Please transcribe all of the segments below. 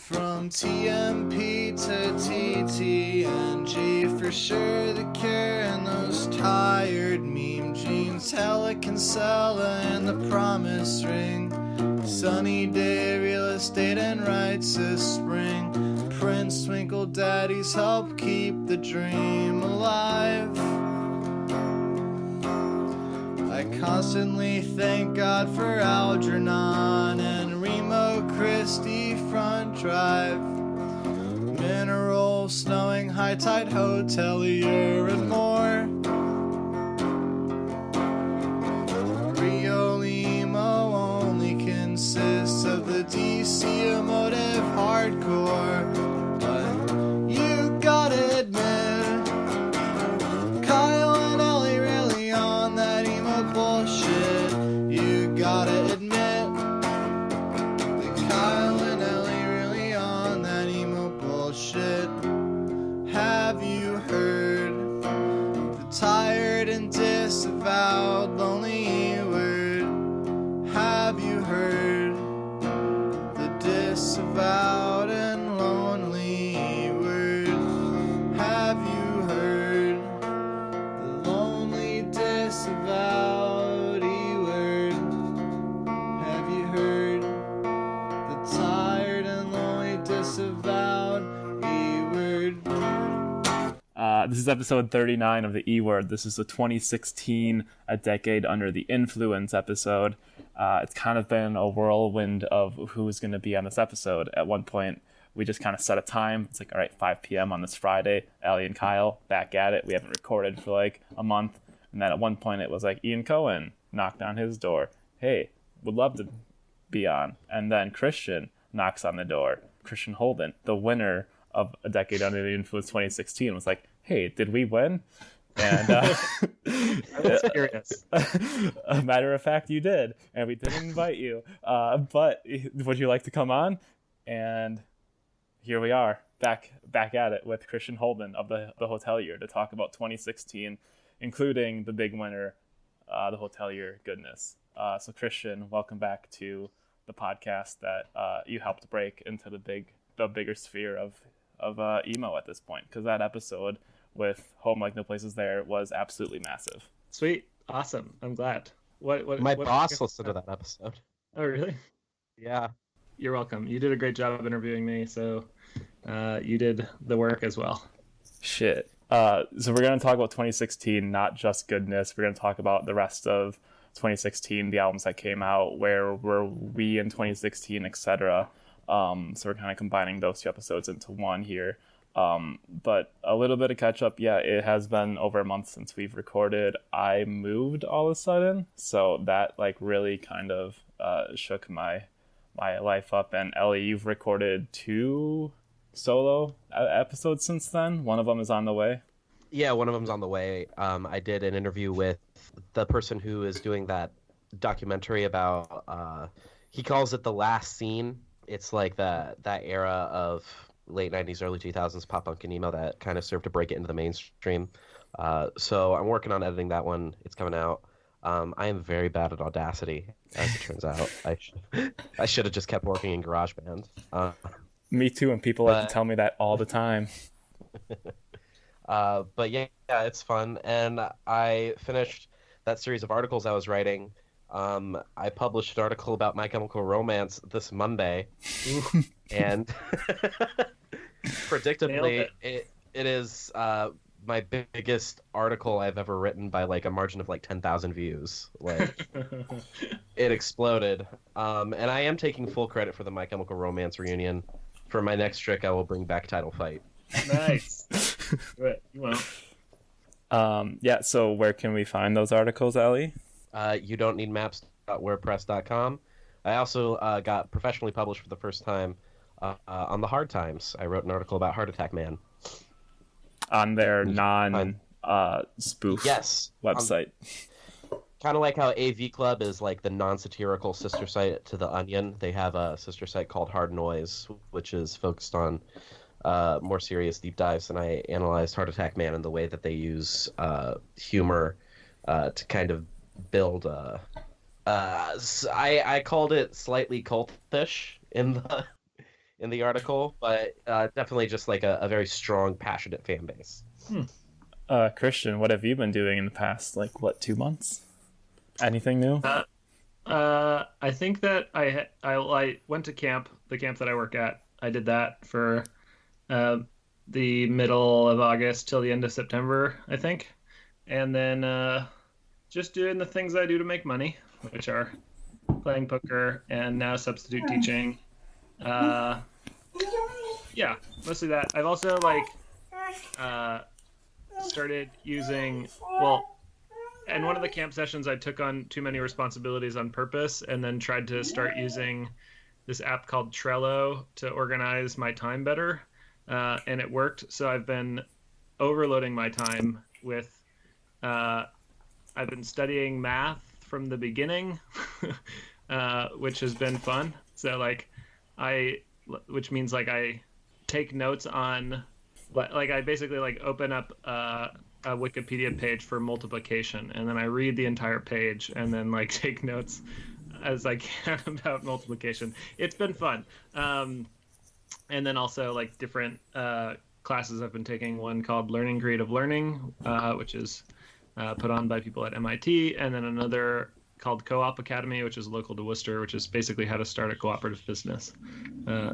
From TMP to TTNG, for sure the cure and those tired meme jeans. Helican Sella and the promise ring. Sunny day, real estate and rights this spring. Prince Twinkle Daddies help keep the dream alive. I constantly thank God for Algernon and Remo Christie Front Drive. Mineral, snowing, high tide, hotelier, and more. Rio Limo only consists of the DC emotive hardcore. But you gotta admit, Kyle and Ellie really on that emo bullshit. You gotta admit that Kyle and Ellie really on that emo bullshit. Have you heard the tired and disavowed lonely word? Have you heard the disavowed and lonely word? Have you heard the lonely disavowed word? Have you heard the tired and lonely disavowed word? This is episode 39 of the E-Word. This is the 2016 A Decade Under the Influence episode. It's kind of been a whirlwind of who's going to be on this episode. At one point, we just kind of set a time. It's like, all right, 5 p.m. on this Friday. Allie and Kyle, back at it. We haven't recorded for like a month. And then at one point, it was like Ian Cohen knocked on his door. Hey, would love to be on. And then Christian knocks on the door. Christian Holden, the winner of A Decade Under the Influence 2016, was like, hey, did we win? And I was curious. a matter of fact, you did, and we didn't invite you. But would you like to come on? And here we are, back at it with Christian Holden of the Hotelier to talk about 2016, including the big winner, the Hotelier goodness. So Christian, welcome back to the podcast that you helped break into the bigger sphere of emo at this point, because that episode with Home Like No Place Is There was absolutely massive. Sweet. Awesome. I'm glad. What My boss listened to that episode. Oh, really? Yeah. You're welcome. You did a great job of interviewing me, so you did the work as well. Shit. So we're going to talk about 2016, not just goodness. We're going to talk about the rest of 2016, the albums that came out, where were we in 2016, etc. So we're kind of combining those two episodes into one here. But a little bit of catch up. Yeah, it has been over a month since we've recorded. I moved all of a sudden, so that like really kind of shook my life up. And Ellie, you've recorded 2 solo episodes since then. One of them is on the way. Yeah, one of them's on the way. I did an interview with the person who is doing that documentary about, he calls it The Last Scene. It's like that era of late 90s, early 2000s pop punk and emo that kind of served to break it into the mainstream. So I'm working on editing that one. It's coming out. I am very bad at Audacity, as it turns out. I should have just kept working in GarageBand. Me too, and people like to tell me that all the time. But yeah, it's fun. And I finished that series of articles I was writing. I published an article about My Chemical Romance this Monday, and predictably, it is my biggest article I've ever written by like a margin of like 10,000 views. Like, it exploded. And I am taking full credit for the My Chemical Romance reunion. For my next trick, I will bring back Title Fight. Nice. Good. You won't. Yeah. So where can we find those articles, Ellie? You don't need maps.wordpress.com. I also got professionally published for the first time on the Hard Times. I wrote an article about Heart Attack Man. On their non-spoof website. Kind of like how AV Club is like the non-satirical sister site to The Onion. They have a sister site called Hard Noise, which is focused on more serious deep dives. And I analyzed Heart Attack Man and the way that they use humor to kind of build I called it slightly cultish in the the article, but definitely just like a very strong, passionate fan base. Christian, what have you been doing in the past, 2 months? Anything new? I think that I went to camp, the camp that I work at. I did that for the middle of August till the end of September, I think. And then just doing the things I do to make money, which are playing poker and now substitute teaching. Yeah, mostly that. I've also started using, in one of the camp sessions, I took on too many responsibilities on purpose and then tried to start using this app called Trello to organize my time better. And it worked. So I've been overloading my time with, I've been studying math from the beginning, which has been fun. So which means I take notes on, I basically open up a Wikipedia page for multiplication, and then I read the entire page and then take notes as I can about multiplication. It's been fun. And then also different classes I've been taking, one called Learning Creative Learning, which is put on by people at MIT, and then another called Co-op Academy, which is local to Worcester, which is basically how to start a cooperative business.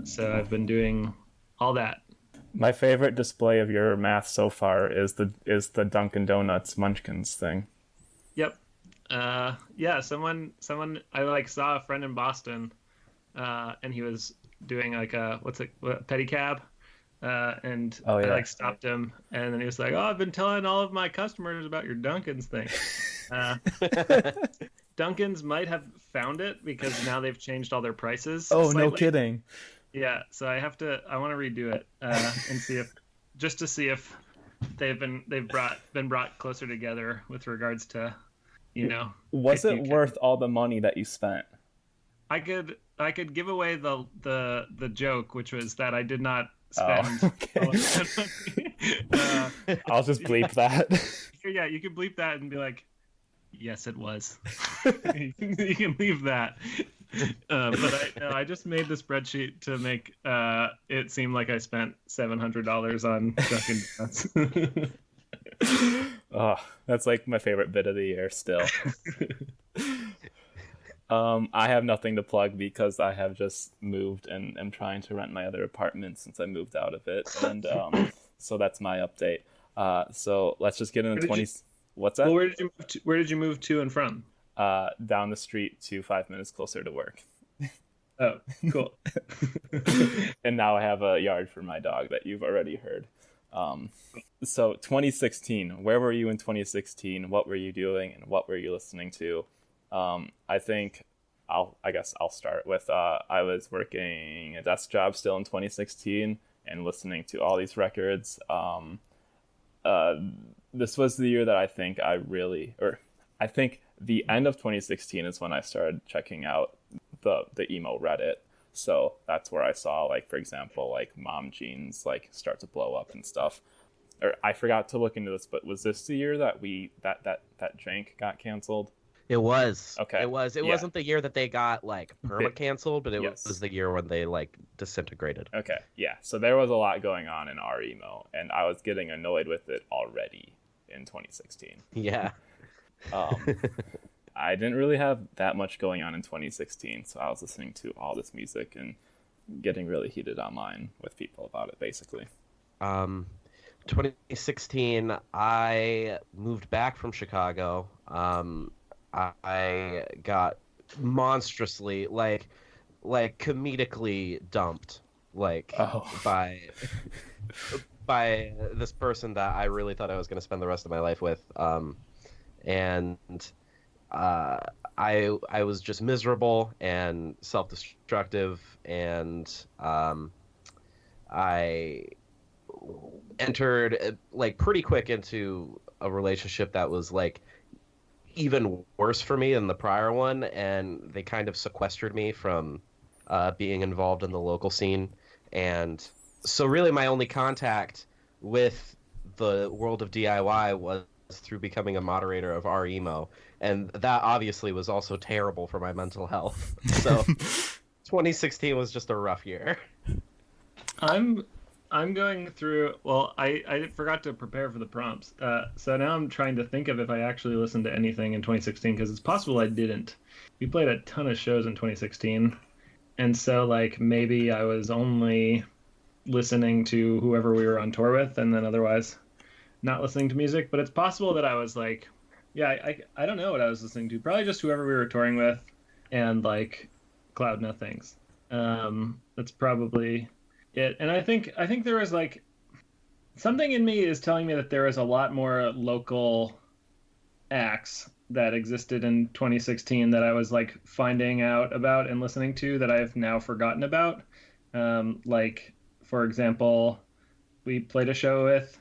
So I've been doing all that. My favorite display of your math so far is the Dunkin' Donuts Munchkins thing. Yep. Yeah, someone I saw a friend in Boston, and he was doing a pedicab, and oh, yeah. I stopped him, and then he was like, "Oh, I've been telling all of my customers about your Dunkin's thing." Dunkin's might have found it because now they've changed all their prices. Oh, slightly. no kidding. Yeah, so I want to redo it and see if they've been brought closer together with regards to, Was it worth all the money that you spent? I could give away the joke, which was that I did not spend. Okay. All of that money. I'll just bleep that. Yeah, you can bleep that and be like, yes, it was. You can leave that. But I just made the spreadsheet to make it seem like I spent $700 on Dunkin' Donuts. Oh, that's my favorite bit of the year still. I have nothing to plug because I have just moved and am trying to rent my other apartment since I moved out of it, and so that's my update. So let's just get into 20. What's that? Well, where did you move to and from? Down the street to 5 minutes closer to work. Oh, cool. And now I have a yard for my dog that you've already heard. So 2016, where were you in 2016? What were you doing and what were you listening to? I think I guess I'll start with, I was working a desk job still in 2016 and listening to all these records. This was the year that I think the end of 2016 is when I started checking out the emo Reddit. So that's where I saw, for example, mom jeans start to blow up and stuff. Or I forgot to look into this, but was this the year that that Jank got canceled? It was. Okay. It was. It Yeah. wasn't the year that they got perma canceled, but it Yes. was the year when they disintegrated. Okay. Yeah. So there was a lot going on in our emo, and I was getting annoyed with it already in 2016. Yeah. I didn't really have that much going on in 2016, so I was listening to all this music and getting really heated online with people about it, basically. 2016, I moved back from Chicago. I got monstrously, comedically dumped, by this person that I really thought I was going to spend the rest of my life with. And I was just miserable and self-destructive, and I entered pretty quick into a relationship that was even worse for me than the prior one, and they kind of sequestered me from being involved in the local scene. And so really my only contact with the world of DIY was through becoming a moderator of our emo, and that obviously was also terrible for my mental health. So 2016 was just a rough year. I'm going through. Well, I forgot to prepare for the prompts. So now I'm trying to think of if I actually listened to anything in 2016 because it's possible I didn't. We played a ton of shows in 2016, and so like maybe I was only listening to whoever we were on tour with, and then otherwise not listening to music. But it's possible that I was like, yeah, I don't know what I was listening to. Probably just whoever we were touring with, and like Cloud Nothings. That's probably it. And I think there was like something in me is telling me that there was a lot more local acts that existed in 2016 that I was like finding out about and listening to that I've now forgotten about. Like for example, we played a show with.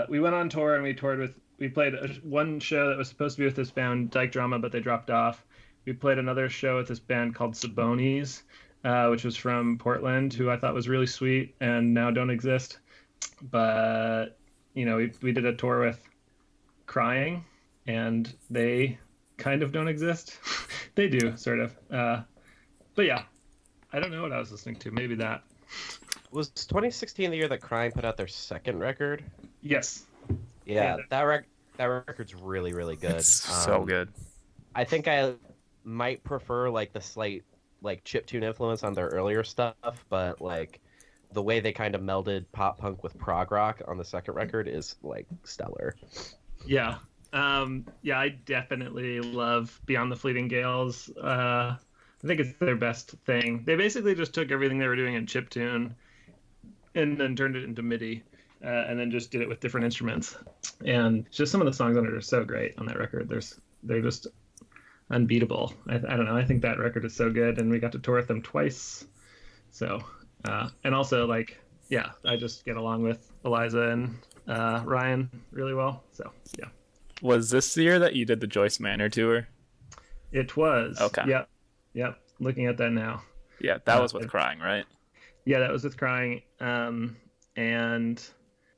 We went on tour and we toured with. We played one show that was supposed to be with this band Dyke Drama, but they dropped off. We played another show with this band called Sabonis, which was from Portland, who I thought was really sweet and now don't exist. But we did a tour with Crying, and they kind of don't exist. They do, sort of. But yeah, I don't know what I was listening to. Maybe that. Was 2016 the year that Crime put out their second record? Yes. Yeah, that record's really, really good. It's so good. I think I might prefer like the slight like chiptune influence on their earlier stuff, but like the way they kind of melded pop punk with prog rock on the second record is like stellar. Yeah. Yeah, I definitely love Beyond the Fleeting Gales. I think it's their best thing. They basically just took everything they were doing in chiptune and then turned it into MIDI, and then just did it with different instruments. And just some of the songs on it are so great on that record. They're just unbeatable. I don't know. I think that record is so good, and we got to tour with them twice. So, and also like, yeah, I just get along with Eliza and Ryan really well. So, yeah. Was this the year that you did the Joyce Manor tour? It was. Okay. Yep. Looking at that now. Yeah, that was with Crying, right? Yeah, that was with Crying. And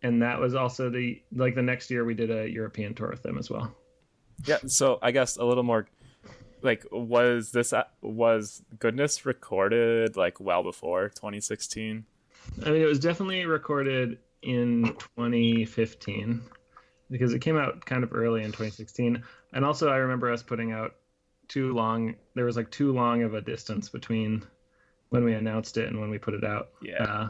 that was also the next year we did a European tour with them as well. Yeah, so I guess a little more like was Goodness recorded like well before 2016? I mean, it was definitely recorded in 2015 because it came out kind of early in 2016. And also I remember us putting out there was like too long of a distance between when we announced it and when we put it out. Yeah.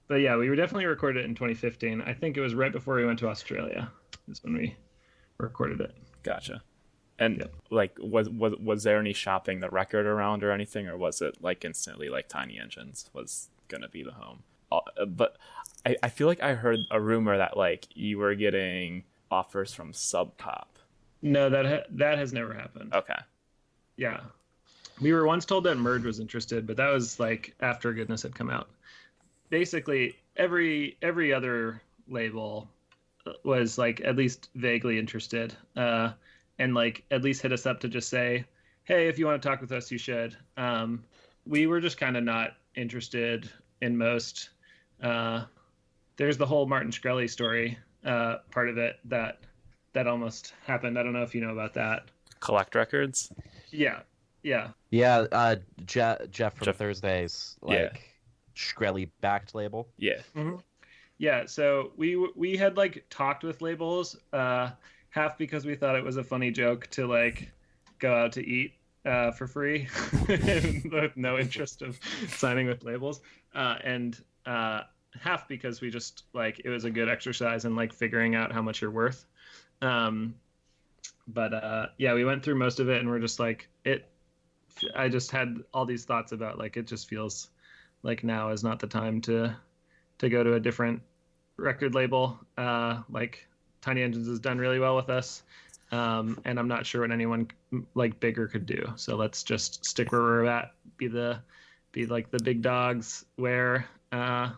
But yeah, we were definitely recorded it in 2015. I think it was right before we went to Australia is when we recorded it. Gotcha. And like, was there any shopping the record around or anything, or was it like instantly like Tiny Engines was gonna be the home? But I feel like I heard a rumor that like you were getting offers from Sub Pop. No, that has never happened. Okay. Yeah, we were once told that Merge was interested, but that was like after Goodness had come out. Basically, every other label was like at least vaguely interested, and like at least hit us up to just say, hey, if you want to talk with us, you should. We were just kind of not interested in most. There's the whole Martin Shkreli story, part of it that almost happened. I don't know if you know about that. Collect Records? Yeah. Jeff from Thursday's Shkreli backed label. Yeah. Mm-hmm. Yeah, so we had like talked with labels, half because we thought it was a funny joke to like go out to eat for free with no interest of signing with labels, and half because we just like it was a good exercise in like figuring out how much you're worth. But we went through most of it and we're just like I just had all these thoughts about like it just feels like now is not the time to go to a different record label. Like Tiny Engines has done really well with us, and I'm not sure what anyone like bigger could do. So let's just stick where we're at. Be like the big dogs where like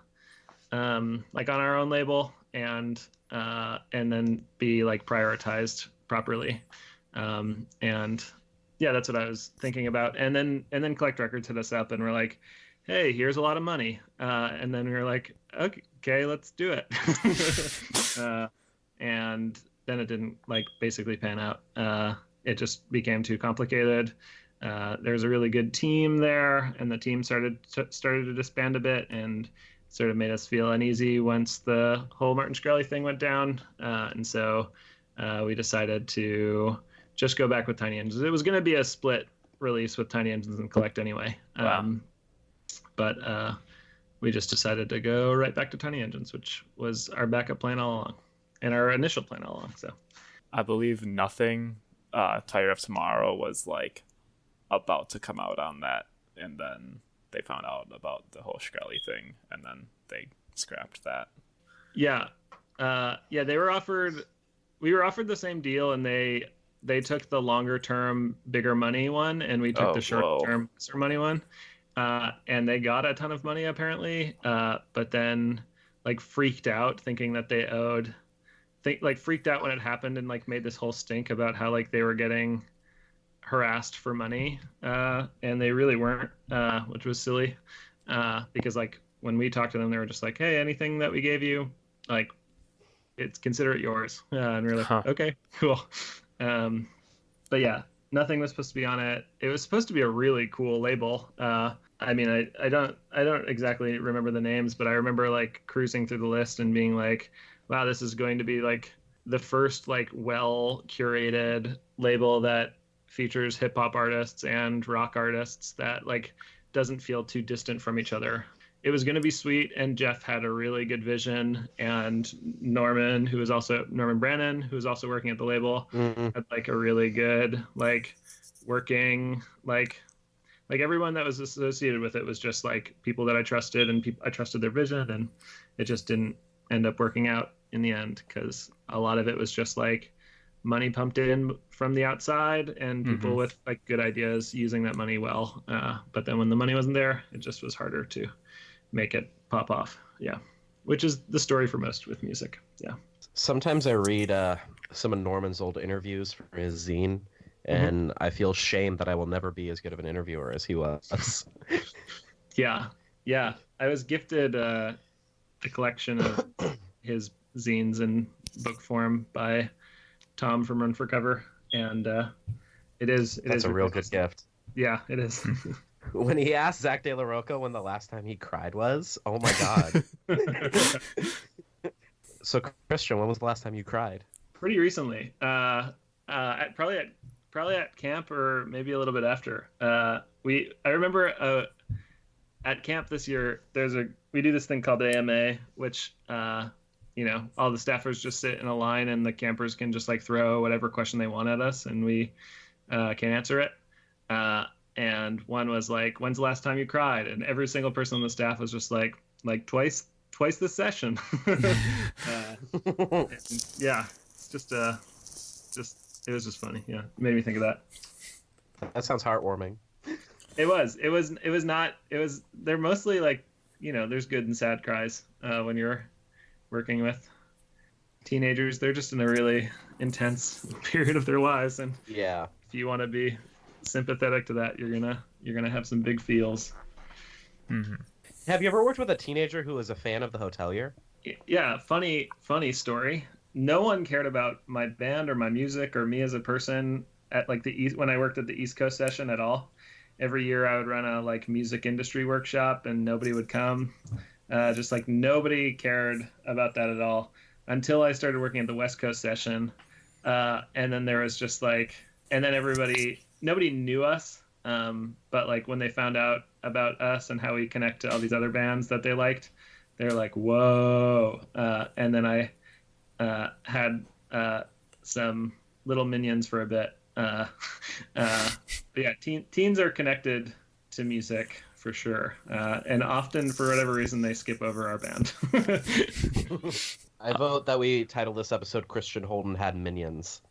on our own label, and then be like prioritized properly. And yeah, that's what I was thinking about. And then Collect Records hit us up and we're like, hey, here's a lot of money. And then we were like, okay, let's do it. And then it didn't like basically pan out. It just became too complicated. there's a really good team there, and the team started to disband a bit, and sort of made us feel uneasy once the whole Martin Shkreli thing went down. And so we decided to just go back with Tiny Engines. It was going to be a split release with Tiny Engines and Collect anyway. Wow. But we just decided to go right back to Tiny Engines, which was our backup plan all along and our initial plan all along. So I believe Nothing, Tired of Tomorrow was like about to come out on that, and then they found out about the whole Shkreli thing, and then they scrapped that. Yeah. We were offered the same deal, and they took the longer term, bigger money one, and we took the short term, lesser money one. And they got a ton of money apparently, but then like freaked out thinking that they owed, freaked out when it happened, and like made this whole stink about how like they were getting harassed for money, and they really weren't, which was silly, because like when we talked to them, they were just like, hey, anything that we gave you, like, consider it yours. And we were like, okay, cool. But yeah, Nothing was supposed to be on it. It was supposed to be a really cool label. I mean, I don't exactly remember the names, but I remember like cruising through the list and being like, wow, this is going to be like the first like well curated label that features hip hop artists and rock artists that like doesn't feel too distant from each other. It was going to be sweet, and Jeff had a really good vision, and Norman Brannon, who was also working at the label, had like a really good like working like everyone that was associated with it was just like people that I trusted, and I trusted their vision, and it just didn't end up working out in the end because a lot of it was just like money pumped in from the outside and people with like good ideas using that money well. But then when the money wasn't there, it just was harder to make it pop off. Yeah. Which is the story for most with music. Yeah. Sometimes I read some of Norman's old interviews for his zine, and I feel shame that I will never be as good of an interviewer as he was. Yeah. I was gifted a collection of his zines in book form by Tom from Run for Cover, and that's a real good gift. Yeah, it is. When he asked Zach De La Rocca when the last time he cried was, oh my god. So Christian, when was the last time you cried? Pretty recently. Probably at camp, or maybe a little bit after. I remember at camp this year, we do this thing called AMA, which all the staffers just sit in a line, and the campers can just like throw whatever question they want at us, and we can answer it. And one was like, when's the last time you cried? And every single person on the staff was just like twice this session. Yeah, it's just it was just funny. Yeah, it made me think of that. That sounds heartwarming. They're mostly like, there's good and sad cries when you're working with teenagers. They're just in a really intense period of their lives, and yeah, if you want to be sympathetic to that, you're gonna have some big feels. Have you ever worked with a teenager who was a fan of the Hotelier? Yeah, funny story. No one cared about my band or my music or me as a person at like when I worked at the East Coast session at all. Every year I would run a like music industry workshop, and nobody would come. Just like nobody cared about that at all until I started working at the West Coast session. And then there was just like, and then nobody knew us. But like when they found out about us and how we connect to all these other bands that they liked, they're like, whoa. And then I had some Little Minions for a bit. But yeah, teens are connected to music for sure. And often, for whatever reason, they skip over our band. I vote that we title this episode Christian Holden Had Minions.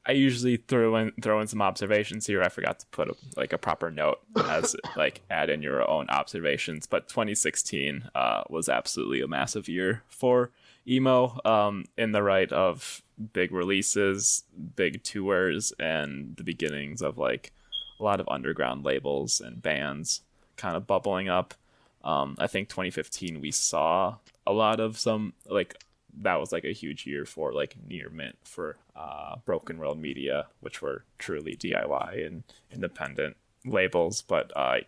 I usually throw in some observations here. I forgot to put a proper note as like add in your own observations. But 2016 was absolutely a massive year for emo, in the right of big releases, big tours, and the beginnings of like a lot of underground labels and bands kind of bubbling up. I think 2015 we saw a lot of some like that was like a huge year for like near mint for Broken World Media, which were truly DIY and independent labels. But I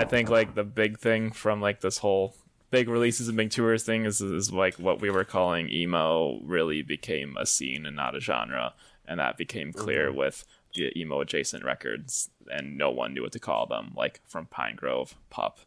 think like the big thing from like this whole big releases and big tours thing is like what we were calling emo really became a scene and not a genre, and that became clear with the emo adjacent records, and no one knew what to call them, like from Pine Grove, Pup,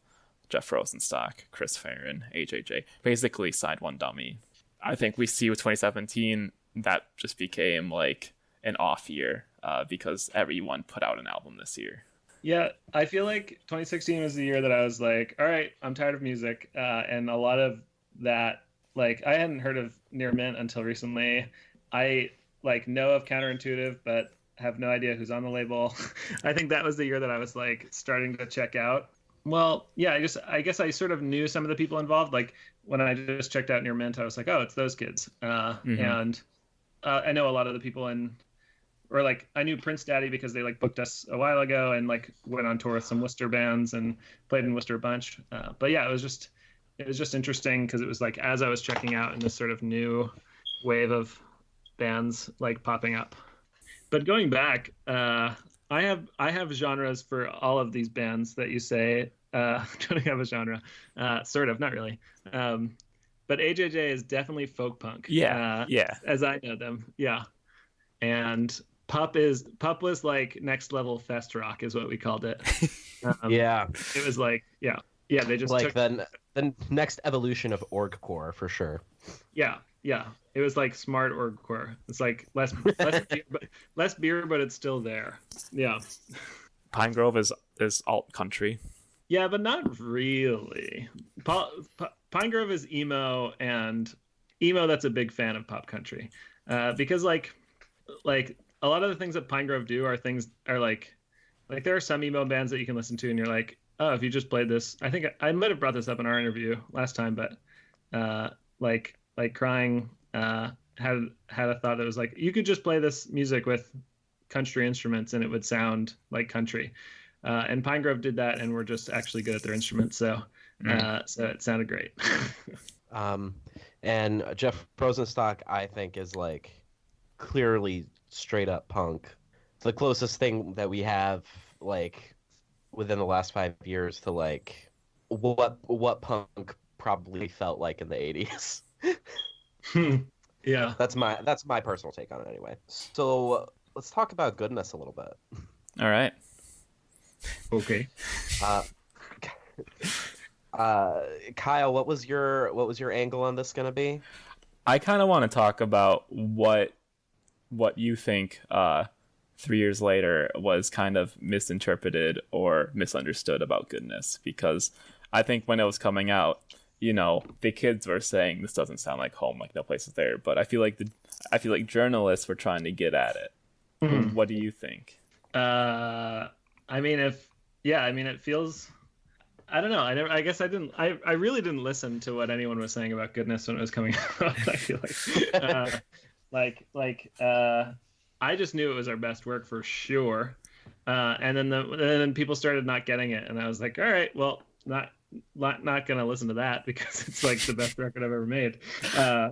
Jeff Rosenstock, Chris Farron, AJJ, basically Side One Dummy. I think we see with 2017 that just became like an off year because everyone put out an album this year. Yeah, I feel like 2016 was the year that I was like, all right, I'm tired of music. And a lot of that, like, I hadn't heard of Near Mint until recently. I like know of Counterintuitive, but have no idea who's on the label. I think that was the year that I was like starting to check out. Well, yeah, I guess I sort of knew some of the people involved. Like when I just checked out Near Mint, I was like, oh, it's those kids. And I know a lot of the people or like I knew Prince Daddy because they like booked us a while ago and like went on tour with some Worcester bands and played in Worcester a bunch. But yeah, it was just interesting because it was like as I was checking out in this sort of new wave of bands like popping up. But going back, I have genres for all of these bands that you say don't have a genre, sort of, not really. But AJJ is definitely folk punk. Yeah, as I know them. Yeah, and Pup was like next level fest rock is what we called it. It was like they just like took the next evolution of orgcore for sure. Yeah, it was like smart orgcore. It's like less beer, but it's still there. Yeah, Pine Grove is alt country. Yeah, but not really. Pine Grove is emo, and emo that's a big fan of pop country, because like a lot of the things that Pine Grove do are like there are some emo bands that you can listen to and you're like, oh, if you just played this, I think I might have brought this up in our interview last time, but like Crying had a thought that was like, you could just play this music with country instruments and it would sound like country. And Pine Grove did that, and we're just actually good at their instruments, so it sounded great. And Jeff Rosenstock, I think, is like clearly straight up punk. It's the closest thing that we have like within the last 5 years to like what punk probably felt like in the 80s. Yeah, that's my personal take on it anyway. So let's talk about Goodness a little bit. All right. Okay. Kyle, what was your angle on this gonna be? I kind of want to talk about what you think 3 years later was kind of misinterpreted or misunderstood about Goodness, because I think when it was coming out, you know, the kids were saying this doesn't sound like home, like No Place Is There, but I feel like journalists were trying to get at it. Mm-hmm. What do you think? It feels, I don't know. I guess I didn't. I really didn't listen to what anyone was saying about Goodness when it was coming out. I feel like, I just knew it was our best work for sure. And then people started not getting it, and I was like, all right, well, not gonna listen to that because it's like the best record I've ever made.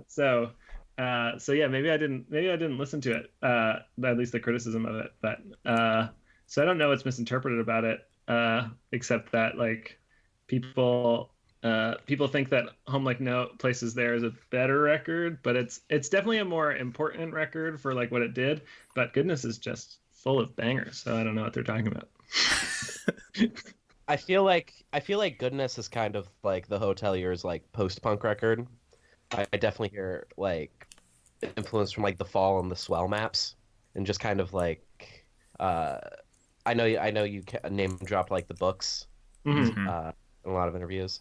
So yeah, maybe I didn't listen to it. At least the criticism of it, but so I don't know what's misinterpreted about it, except that like people think that Home Like No Place Is There is a better record, but it's definitely a more important record for like what it did. But Goodness is just full of bangers, so I don't know what they're talking about. I feel like Goodness is kind of like the Hotelier's like post-punk record. I definitely hear like influence from like The Fall and the Swell Maps, and just kind of like I know you name dropped like the books in a lot of interviews,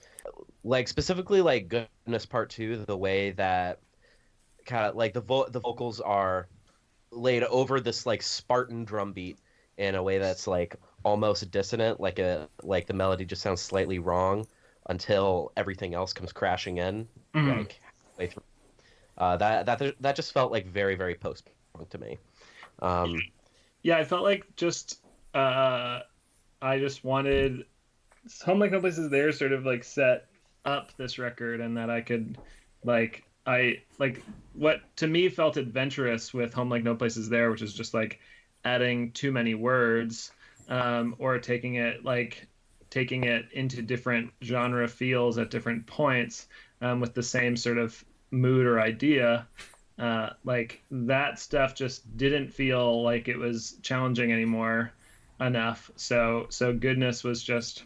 like specifically like Goodness Part 2, the way that kind of like the vocals are laid over this like Spartan drum beat in a way that's like almost dissonant, like the melody just sounds slightly wrong until everything else comes crashing in like halfway through. That just felt like very, very post-punk to me. Yeah, I felt like just I just wanted Home Like No Place Is There sort of like set up this record, and that I could like I like what to me felt adventurous with Home Like No Place Is There, which is just like adding too many words, or taking it into different genre feels at different points, with the same sort of mood or idea. Like that stuff just didn't feel like it was challenging anymore enough. So goodness was just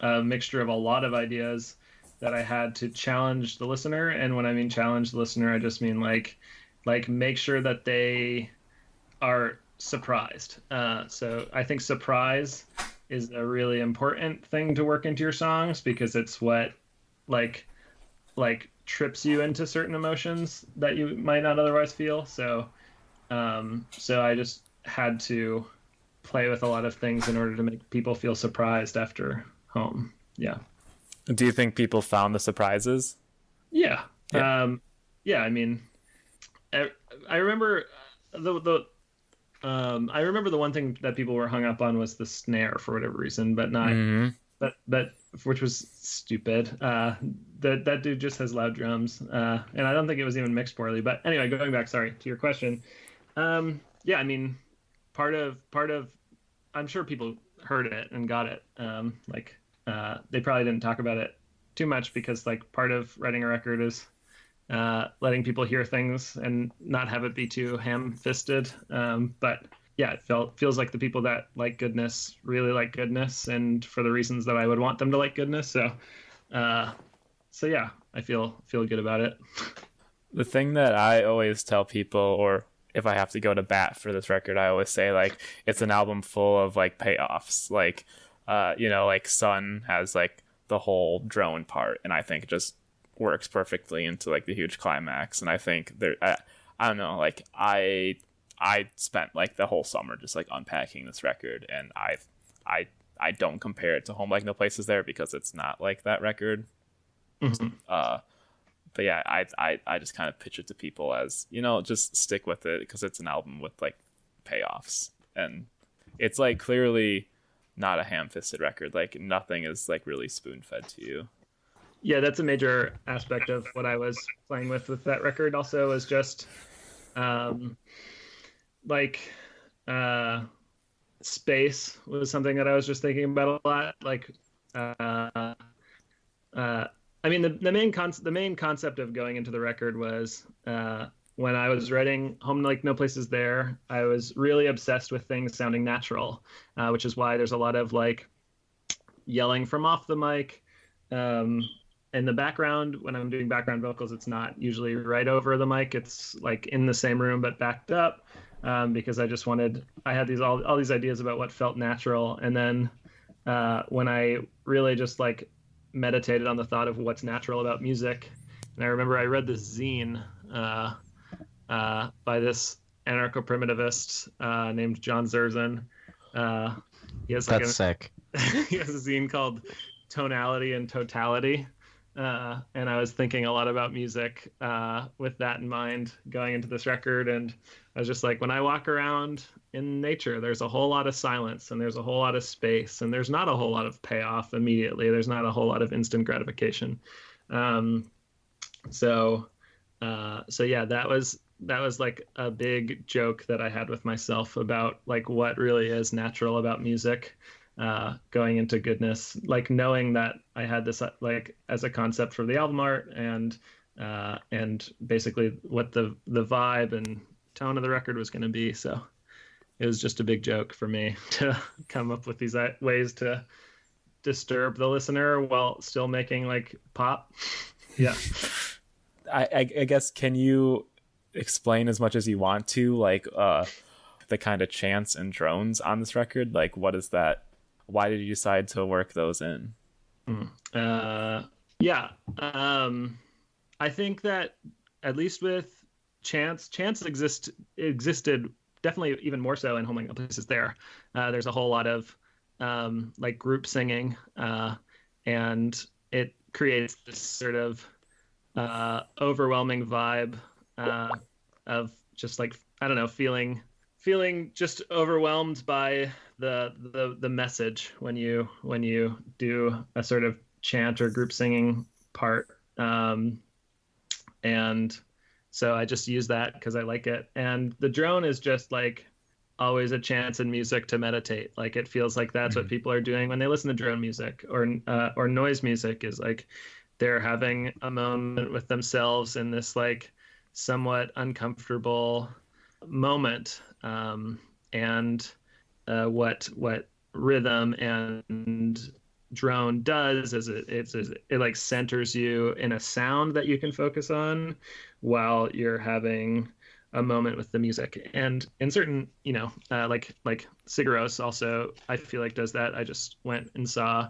a mixture of a lot of ideas that I had to challenge the listener. And when I mean challenge the listener, I just mean like make sure that they are surprised. So I think surprise is a really important thing to work into your songs, because it's what like trips you into certain emotions that you might not otherwise feel. So I just had to play with a lot of things in order to make people feel surprised after Home. Yeah. Do you think people found the surprises? Yeah. Yeah. Yeah. I mean, I remember I remember the one thing that people were hung up on was the snare for whatever reason, but not, Mm-hmm. but which was stupid. That dude just has loud drums, and I don't think it was even mixed poorly. But anyway, going back, sorry, to your question. Yeah, I mean, part of, I'm sure people heard it and got it. They probably didn't talk about it too much, because like part of writing a record is letting people hear things and not have it be too ham-fisted. But yeah, feels like the people that like goodness really like goodness, and for the reasons that I would want them to like goodness. So yeah, I feel good about it. The thing that I always tell people, or if I have to go to bat for this record, I always say like it's an album full of like payoffs. Like, like Sun has like the whole drone part, and I think it just works perfectly into like the huge climax. And I think I don't know, like I spent like the whole summer just like unpacking this record, and I don't compare it to Home Like No Place Is There, because it's not like that record. Mm-hmm. But yeah, I just kind of pitch it to people as, just stick with it, because it's an album with like payoffs, and it's like clearly not a ham-fisted record. Like nothing is like really spoon-fed to you. Yeah, that's a major aspect of what I was playing with that record. Also, was just like space was something that I was just thinking about a lot. Like, I mean, the main concept of going into the record was when I was writing Home Like No Place Is There, I was really obsessed with things sounding natural, which is why there's a lot of like yelling from off the mic. In the background, when I'm doing background vocals, it's not usually right over the mic. It's like in the same room but backed up, because I had all these ideas about what felt natural. And then when I really just like meditated on the thought of what's natural about music, and I remember I read this zine by this anarcho-primitivist named John Zerzan. He has like That's sick. he has a zine called Tonality and Totality. And I was thinking a lot about music with that in mind going into this record. And I was just like, when I walk around in nature, there's a whole lot of silence, and there's a whole lot of space, and there's not a whole lot of payoff immediately. There's not a whole lot of instant gratification. So yeah, that was like a big joke that I had with myself about like what really is natural about music. Going into goodness, like knowing that I had this like as a concept for the album art, and basically what the vibe and tone of the record was going to be. So it was just a big joke for me to come up with these ways to disturb the listener while still making like pop. Yeah. I guess, can you explain as much as you want to, like the kind of chants and drones on this record? Like, what is that? Why did you decide to work those in? Yeah. I think that at least with chants existed definitely even more so in Home Like No Place Is There. There's a whole lot of like group singing, and it creates this sort of overwhelming vibe of just like, I don't know, feeling just overwhelmed by the message when you do a sort of chant or group singing part. And so I just use that because I like it. And the drone is just like always a chance in music to meditate. Like it feels like that's what people are doing when they listen to drone music or noise music, is like they're having a moment with themselves in this like somewhat uncomfortable moment. And what rhythm and drone does is it like centers you in a sound that you can focus on while you're having a moment with the music. And in certain, like Sigaros also, I feel like does that. I just went and saw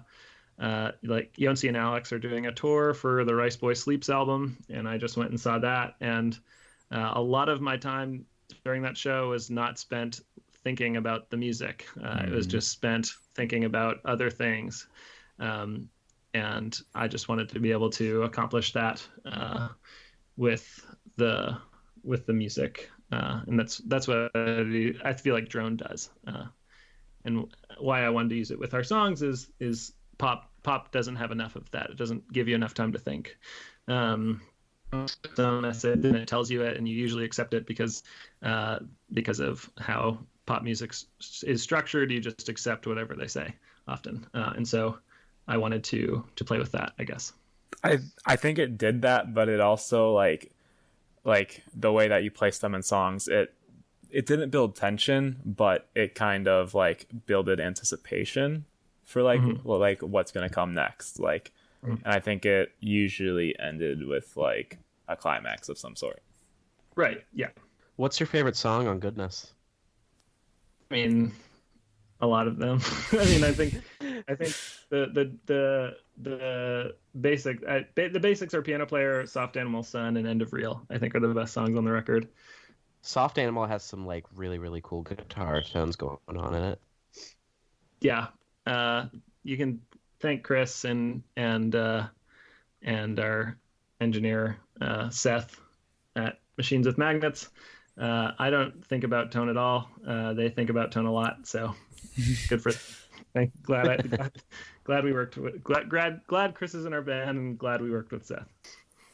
like Yonsei and Alex are doing a tour for the Rice Boy Sleeps album, and I just went and saw that. And a lot of my time during that show was not spent thinking about the music. It was just spent thinking about other things. And I just wanted to be able to accomplish that with the music. And that's what I feel like drone does. And why I wanted to use it with our songs is pop doesn't have enough of that. It doesn't give you enough time to think. So message and it tells you it, and you usually accept it because of how pop music is structured. You just accept whatever they say often, and so I wanted to play with that, I guess. I think it did that, but it also like the way that you place them in songs, it didn't build tension, but it kind of like builded anticipation for like like what's gonna come next. Like, and I think it usually ended with like a climax of some sort. Right. Yeah. What's your favorite song on Goodness? I mean, a lot of them. I mean, I think the basics are Piano Player, Soft Animal, Sun, and End of Reel. I think are the best songs on the record. Soft Animal has some like really, really cool guitar tones going on in it. Yeah. You can thank Chris and our engineer Seth at Machines with Magnets. I don't think about tone at all. They think about tone a lot, so good for. Glad we worked with. Glad Chris is in our band, and glad we worked with Seth.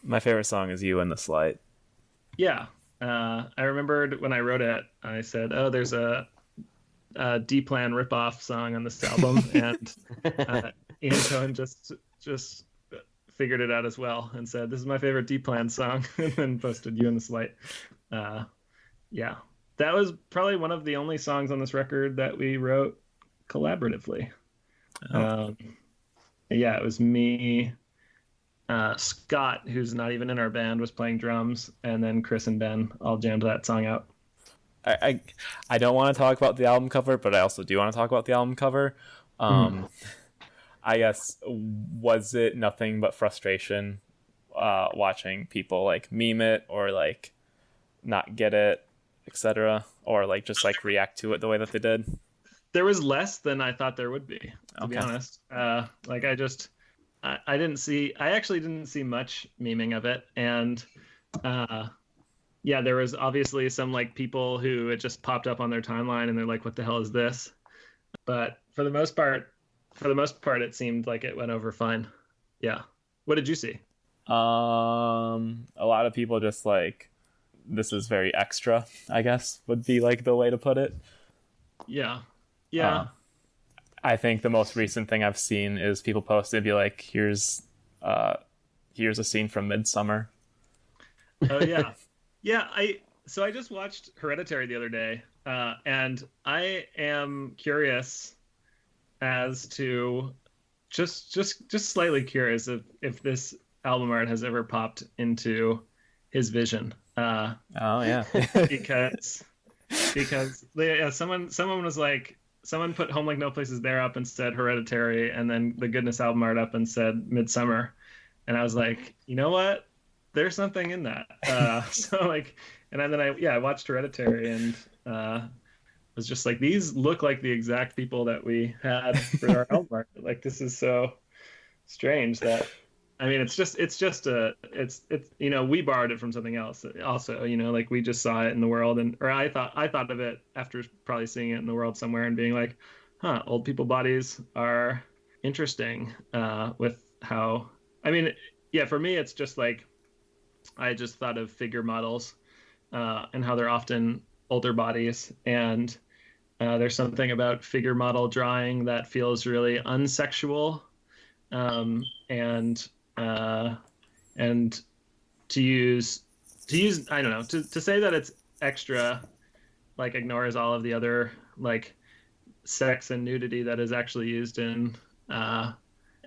My favorite song is "You and the Slight." Yeah, I remembered when I wrote it. I said, "Oh, there's a D-Plan ripoff song on this album," and Ian Cohen just figured it out as well and said, "This is my favorite D-Plan song," and then posted "You and the Slight." Yeah, that was probably one of the only songs on this record that we wrote collaboratively. Yeah, it was me, Scott, who's not even in our band, was playing drums, and then Chris and Ben all jammed that song out. I don't want to talk about the album cover, but I also do want to talk about the album cover. I guess, was it nothing but frustration watching people like meme it or like not get it, etc., or like just like react to it the way that they did? There was less than I thought there would be, to be honest. Like I actually didn't see much memeing of it, and yeah, there was obviously some like people who it just popped up on their timeline and they're like, "What the hell is this?" But for the most part, it seemed like it went over fine. Yeah. What did you see? A lot of people just like, this is very extra, I guess, would be like the way to put it. Yeah. I think the most recent thing I've seen is people post and be like, here's a scene from Midsummer. Oh yeah. Yeah, I just watched Hereditary the other day, and I am curious as to just slightly curious if this album art has ever popped into his vision. Oh yeah. because yeah, someone was like, someone put Home Like No Place Is There up and said Hereditary, and then the Goodness album art up and said Midsummer, and I was like, you know what? There's something in that. So like, and then I watched Hereditary and was just like, these look like the exact people that we had for our album art. Like, this is so strange that, I mean, it's we borrowed it from something else also, like we just saw it in the world, or I thought of it after probably seeing it in the world somewhere and being like, old people bodies are interesting, with how, I mean, yeah, for me, it's just like, I just thought of figure models and how they're often older bodies. And there's something about figure model drawing that feels really unsexual. And to use I don't know, to say that it's extra like ignores all of the other like sex and nudity that is actually used in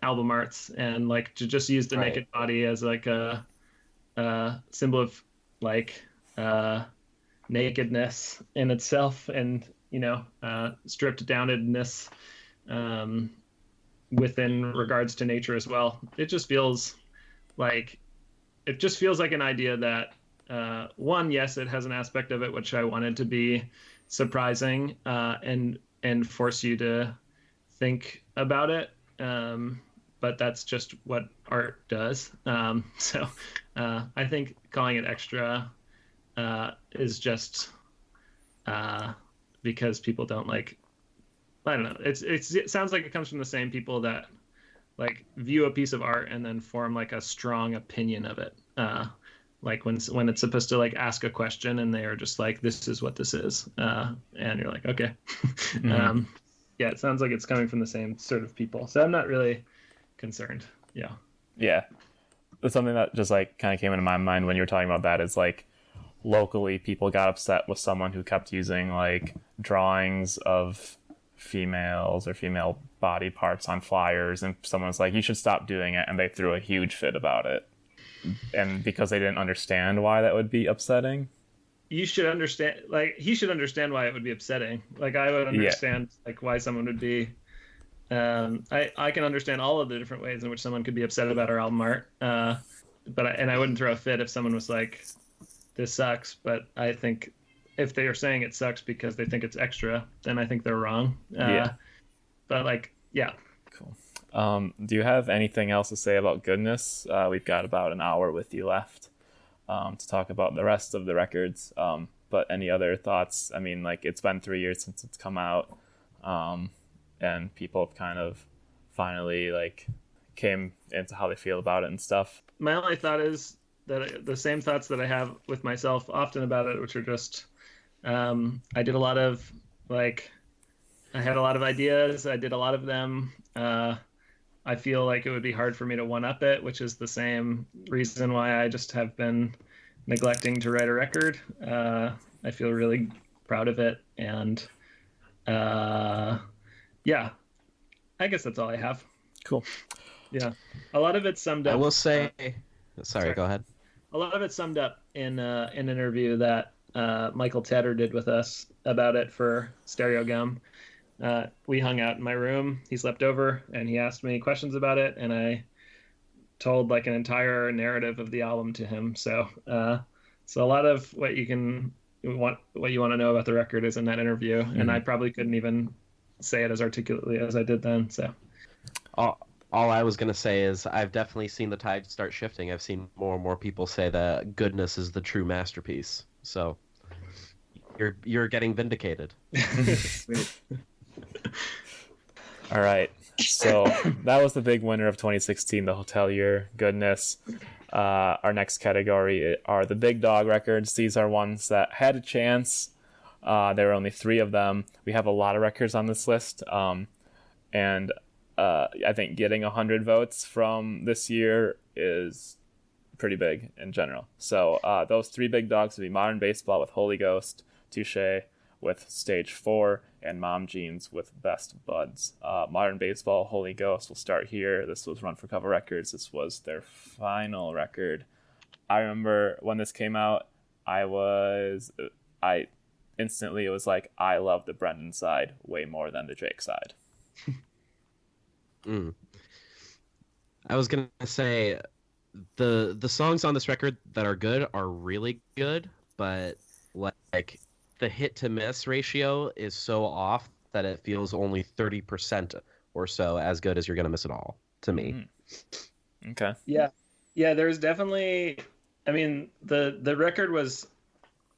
album arts, and like to just use the naked body as like a symbol of like nakedness in itself, and stripped downedness within regards to nature as well. It just feels like an idea that one, yes, it has an aspect of it which I wanted to be surprising and force you to think about it. But that's just what art does. So I think calling it extra is just because people don't like. I don't know. It sounds like it comes from the same people that like view a piece of art and then form like a strong opinion of it. Like when it's supposed to like ask a question and they are just like, this is what this is. And you're like, okay. Mm-hmm. Yeah, it sounds like it's coming from the same sort of people. So I'm not really concerned. Yeah. Yeah. That's something that just like kind of came into my mind when you were talking about that is like locally people got upset with someone who kept using like drawings of females or female body parts on flyers, and someone's like, you should stop doing it, and they threw a huge fit about it. And because they didn't understand why that would be upsetting. You should understand, like, he should understand why it would be upsetting. Like, I would understand, like, why someone would be. I can understand all of the different ways in which someone could be upset about our album art. But I wouldn't throw a fit if someone was like, this sucks. But I think if they are saying it sucks because they think it's extra, then I think they're wrong. But, like, yeah. Cool. Do you have anything else to say about Goodness? We've got about an hour with you left to talk about the rest of the records. But any other thoughts? I mean, like, it's been 3 years since it's come out, and people have kind of finally like came into how they feel about it and stuff. My only thought is that the same thoughts that I have with myself often about it, which are just I did a lot of like I had a lot of ideas. I did a lot of them. I feel like it would be hard for me to one-up it, which is the same reason why I just have been neglecting to write a record. I feel really proud of it, and yeah, I guess that's all I have. Cool. Yeah, a lot of it summed up. I will say, sorry, go ahead. A lot of it summed up in an interview that Michael Tedder did with us about it for Stereo Gum. We hung out in my room. He slept over, and he asked me questions about it, and I told like an entire narrative of the album to him. So a lot of what you want to know about the record is in that interview, and I probably couldn't even say it as articulately as I did then. So All I was going to say is I've definitely seen the tide start shifting. I've seen more and more people say that Goodness is the true masterpiece. So you're getting vindicated. All right. So that was the big winner of 2016, the Hotelier, Goodness. Our next category are the Big Dog records. These are ones that had a chance. There were only 3 of them. We have a lot of records on this list. And I think getting 100 votes from this year is pretty big in general. So those 3 big dogs would be Modern Baseball with Holy Ghost, Touche with Stage 4, and Mom Jeans with Best Buds. Modern Baseball, Holy Ghost will start here. This was Run for Cover Records. This was their final record. I remember when this came out, I instantly, it was like, I love the Brendan side way more than the Jake side. I was gonna say the songs on this record that are good are really good, but like the hit to miss ratio is so off that it feels only 30% or so as good as you're gonna miss it all to me. Okay. Yeah, there's definitely. I mean, the record was.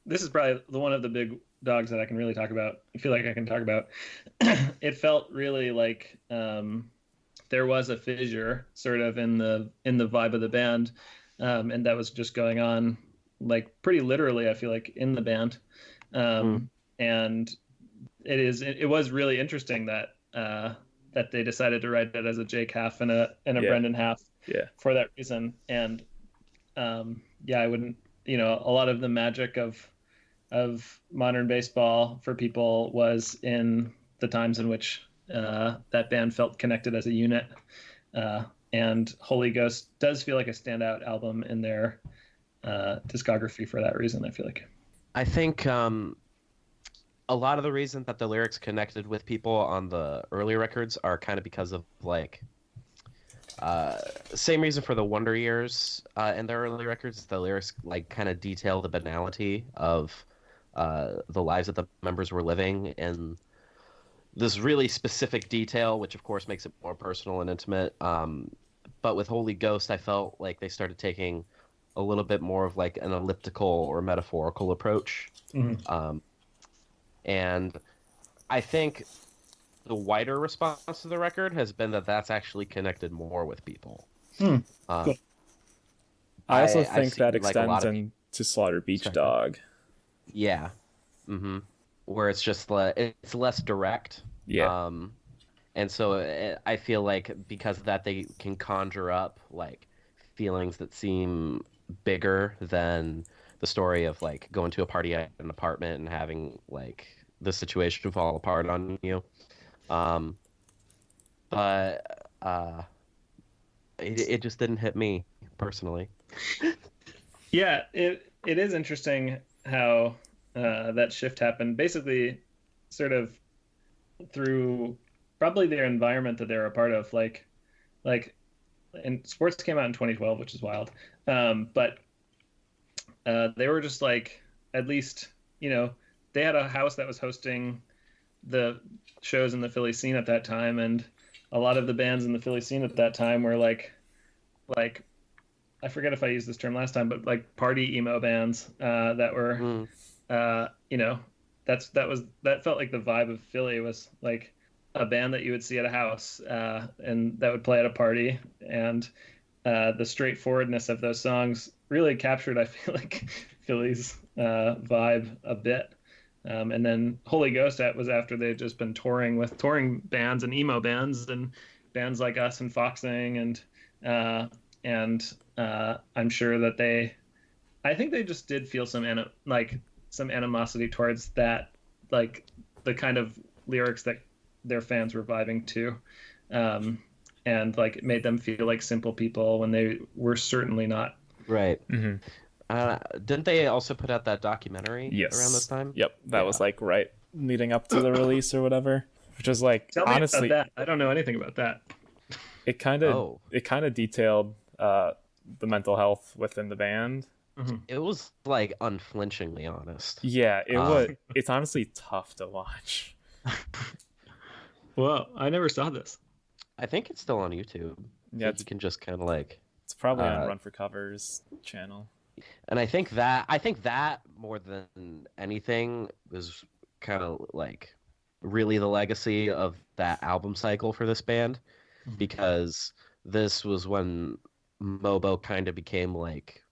This is probably the one of the big dogs that I can really talk about. I feel like I can talk about. It felt really like there was a fissure sort of in the vibe of the band. and that was just going on like pretty literally, I feel like, in the band. And it was really interesting that that they decided to write it as a Jake half and a Brendan half for that reason. And I wouldn't, a lot of the magic of modern baseball for people was in the times in which that band felt connected as a unit. And Holy Ghost does feel like a standout album in their discography for that reason, I feel like. I think a lot of the reason that the lyrics connected with people on the early records are kind of because of like same reason for the Wonder Years in their early records. The lyrics like kind of detail the banality of the lives that the members were living in this really specific detail, which of course makes it more personal and intimate. But with Holy Ghost, I felt like they started taking a little bit more of like an elliptical or metaphorical approach. And I think the wider response to the record has been that that's actually connected more with people. Cool. I also think that extends like into Slaughter Beach Dog. Yeah. Where it's just it's less direct. Yeah. And so I feel like because of that, they can conjure up like feelings that seem bigger than the story of like going to a party at an apartment and having like the situation fall apart on you. But it just didn't hit me personally. Yeah, it is interesting how that shift happened. Basically, sort of through probably their environment that they were a part of. Like, and Sports came out in 2012, which is wild. But they were just like, at least, they had a house that was hosting the shows in the Philly scene at that time, and a lot of the bands in the Philly scene at that time were like I forget if I used this term last time, but like party emo bands that were that felt like the vibe of Philly was like a band that you would see at a house and that would play at a party, and the straightforwardness of those songs really captured, I feel like, Philly's vibe a bit. And then Holy Ghost was after they'd just been touring with touring bands and emo bands and bands like us and Foxing, and I'm sure that I think they just did feel some animosity towards that, like the kind of lyrics that their fans were vibing to, and like it made them feel like simple people when they were certainly not. Right. Didn't they also put out that documentary around this time? Yep, that was like right leading up to the release or whatever, which was like, Tell me honestly, about that. I don't know anything about that. It kind of detailed the mental health within the band. It was like unflinchingly honest. Yeah, it was. It's honestly tough to watch. Whoa, I never saw this. I think it's still on YouTube. Yeah, you can just kind of like. It's probably on Run for Cover's channel. And I think that more than anything was kind of like really the legacy of that album cycle for this band, because this was when Mobo kind of became like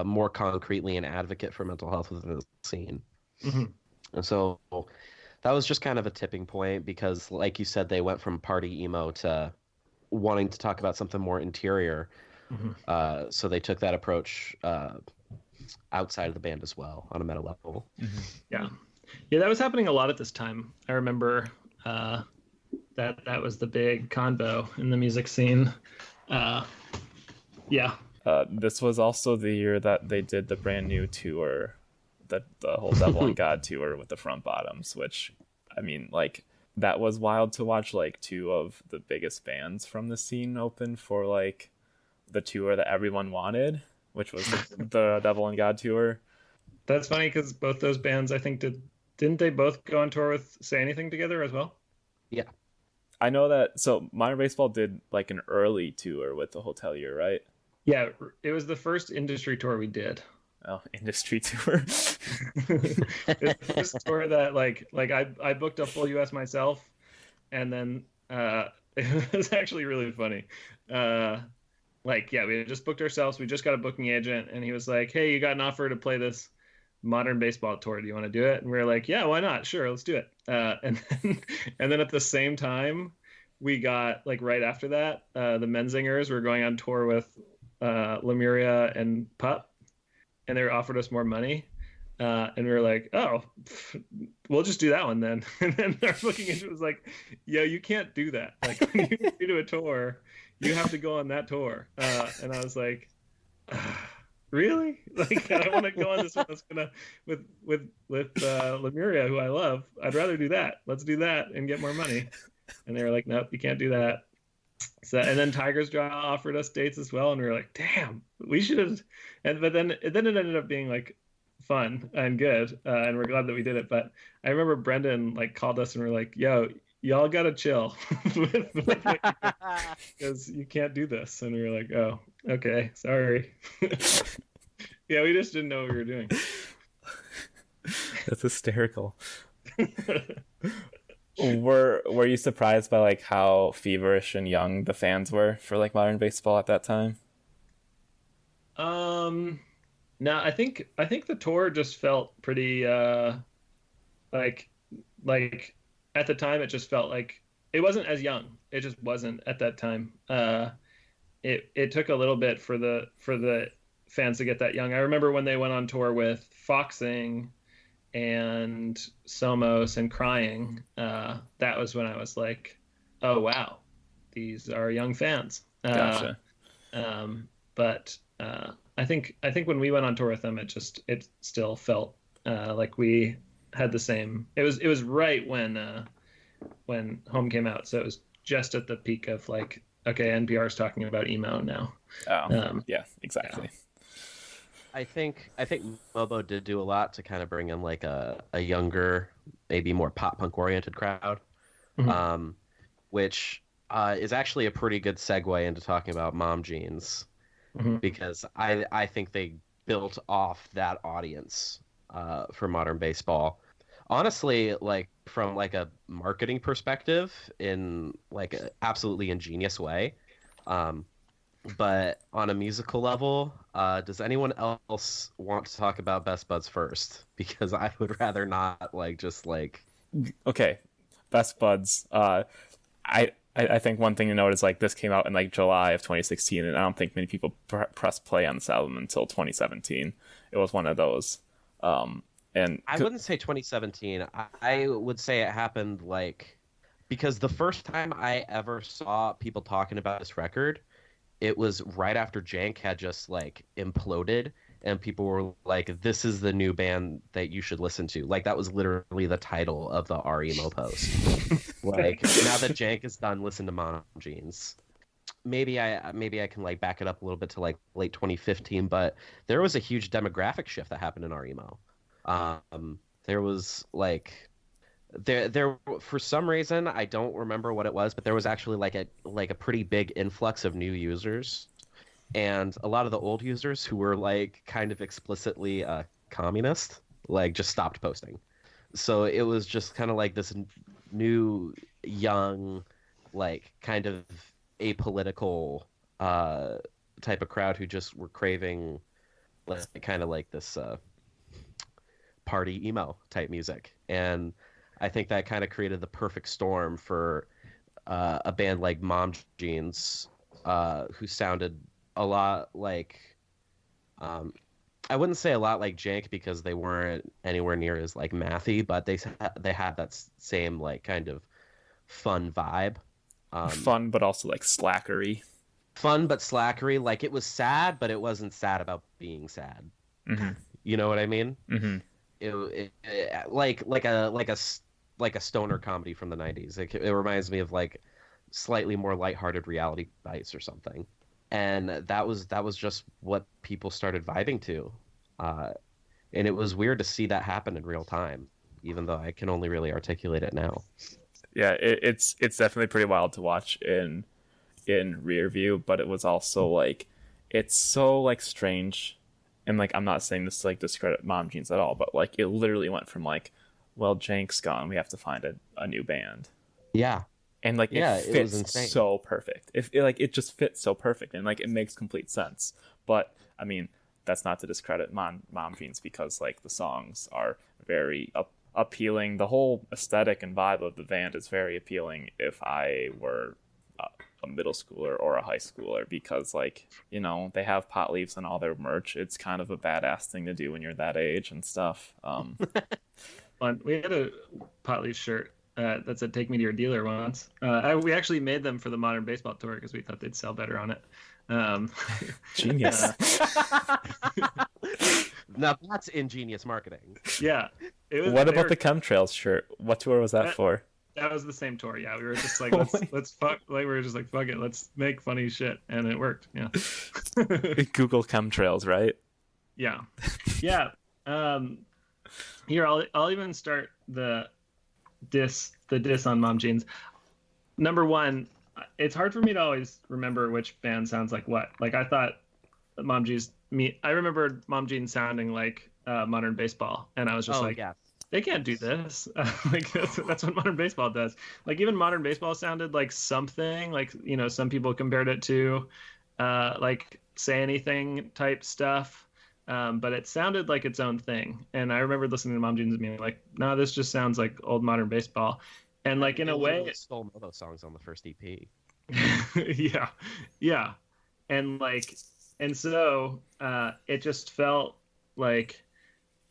more concretely an advocate for mental health within the scene. And so that was just kind of a tipping point, because like you said, they went from party emo to wanting to talk about something more interior. So they took that approach outside of the band as well on a meta level. Yeah, that was happening a lot at this time. I remember that was the big convo in the music scene. This was also the year that they did the brand new tour, the whole Devil and God tour with the Front Bottoms, which, I mean, like, that was wild to watch, like, two of the biggest bands from the scene open for, like, the tour that everyone wanted, which was the Devil and God tour. That's funny, because both those bands, I think, didn't they both go on tour with Say Anything together as well? Yeah. I know that. So Modern Baseball did like an early tour with the Hotelier, right? Yeah, it was the first industry tour we did. Oh, industry tour. It's the first tour that like I booked a full US myself, and then it was actually really funny. like, yeah, we had just booked ourselves. We just got a booking agent, and he was like, "Hey, you got an offer to play this modern baseball tour. Do you want to do it?" And we were like, "Yeah, why not? Sure, let's do it." And then at the same time, we got like right after that, the Menzingers were going on tour with Lemuria and Pup, and they offered us more money. And we were like, "Oh, we'll just do that one then." And then our booking agent was like, "Yo, you can't do that. Like when you agree to a tour, you have to go on that tour." And I was like, "Really? Like I want to go on this one that's gonna with Lemuria, who I love. I'd rather do that. Let's do that and get more money." And they were like, "Nope, you can't do that." So and then Tiger's Jaw offered us dates as well, and we were like, "Damn, we should have." But then it ended up being like fun and good, and we're glad that we did it. But I remember Brendan like called us and we're like, "Yo, y'all gotta chill because you can't do this." And we were like, "Oh, okay, sorry." Yeah, we just didn't know what we were doing. That's hysterical. Were you surprised by like how feverish and young the fans were for like modern baseball at that time? No, I think the tour just felt pretty like at the time it just felt like it wasn't as young. It just wasn't at that time. It took a little bit for the fans to get that young. I remember when they went on tour with Foxing and Somos and Crying. That was when I was like, "Oh wow, these are young fans." Gotcha. But I think when we went on tour with them, it still felt like we had the same. It was right when Home came out, so it was just at the peak of like, okay, NPR's talking about emo now. Oh, yeah, exactly. Yeah. I think Mobo did do a lot to kind of bring in like a younger, maybe more pop punk oriented crowd, Mm-hmm. Which is actually a pretty good segue into talking about Mom Jeans, Mm-hmm. because I think they built off that audience for modern baseball. Honestly, like from like a marketing perspective, in like an absolutely ingenious way. But on a musical level, does anyone else want to talk about Best Buds first? Because I would rather not, like, just like. Okay, Best Buds. I think one thing to note is like this came out in like July of 2016, and I don't think many people pressed play on this album until 2017. It was one of those. And I wouldn't say 2017. I would say it happened like, because the first time I ever saw people talking about this record, it was right after Jank had just like imploded, and people were like, "This is the new band that you should listen to." Like that was literally the title of the R emo post. Like now that Jank is done, listen to Mom Jeans. Maybe I can like back it up a little bit to like late 2015, but there was a huge demographic shift that happened in our emo. There was like there for some reason I don't remember what it was, but there was actually like a pretty big influx of new users, and a lot of the old users who were like kind of explicitly communist like just stopped posting. So it was just kind of like this new young like kind of apolitical type of crowd who just were craving like kind of like this party emo type music. And I think that kind of created the perfect storm for a band like Mom Jeans, who sounded a lot like, I wouldn't say a lot like Jank because they weren't anywhere near as like mathy, but they had that same like kind of fun vibe. fun, but also like slackery. Fun but slackery. Like it was sad, but it wasn't sad about being sad. Mm-hmm. You know what I mean? Mm-hmm. Like a stoner comedy from the 90s. It reminds me of like slightly more lighthearted Reality Bites or something. And that was just what people started vibing to. And it was weird to see that happen in real time, even though I can only really articulate it now. Yeah, it's definitely pretty wild to watch in rear view, but it was also like it's so like strange. And like I'm not saying this to like discredit Mom Jeans at all, but like it literally went from like, well, Jank's gone, we have to find a new band. Yeah. and like Yeah, it it was fits insane. so perfect. If it, like it just fits so perfect, and like it makes complete sense. But I mean, that's not to discredit Mom Jeans, because like the songs are very appealing. The whole aesthetic and vibe of the band is very appealing if I were a middle schooler or a high schooler, because like, you know, they have pot leaves on all their merch. It's kind of a badass thing to do when you're that age and stuff. We had a pot leaf shirt that said "Take me to your dealer" once. We actually made them for the Modern Baseball tour because we thought they'd sell better on it. Genius. Now that's ingenious marketing. Yeah. What about the chemtrails shirt? What tour was that for? That was the same tour. Yeah, we were just like, let's fuck. Like we were just like, fuck it, let's make funny shit, and it worked. Yeah. Google chemtrails, right? Yeah. Yeah. Here, I'll even start the diss on Mom Jeans. Number one, it's hard for me to always remember which band sounds like what. Like I thought Mom Jeans. I remembered Mom Jeans sounding like Modern Baseball, and I was just Yeah. they can't do this. Like that's what Modern Baseball does. Like even Modern Baseball sounded like something like, you know, some people compared it to like Say Anything type stuff. But it sounded like its own thing. And I remember listening to Mom Jeans and being like, no, this just sounds like old Modern Baseball. And like in a way, it stole Momo songs on the first EP. yeah. And like, and so it just felt like,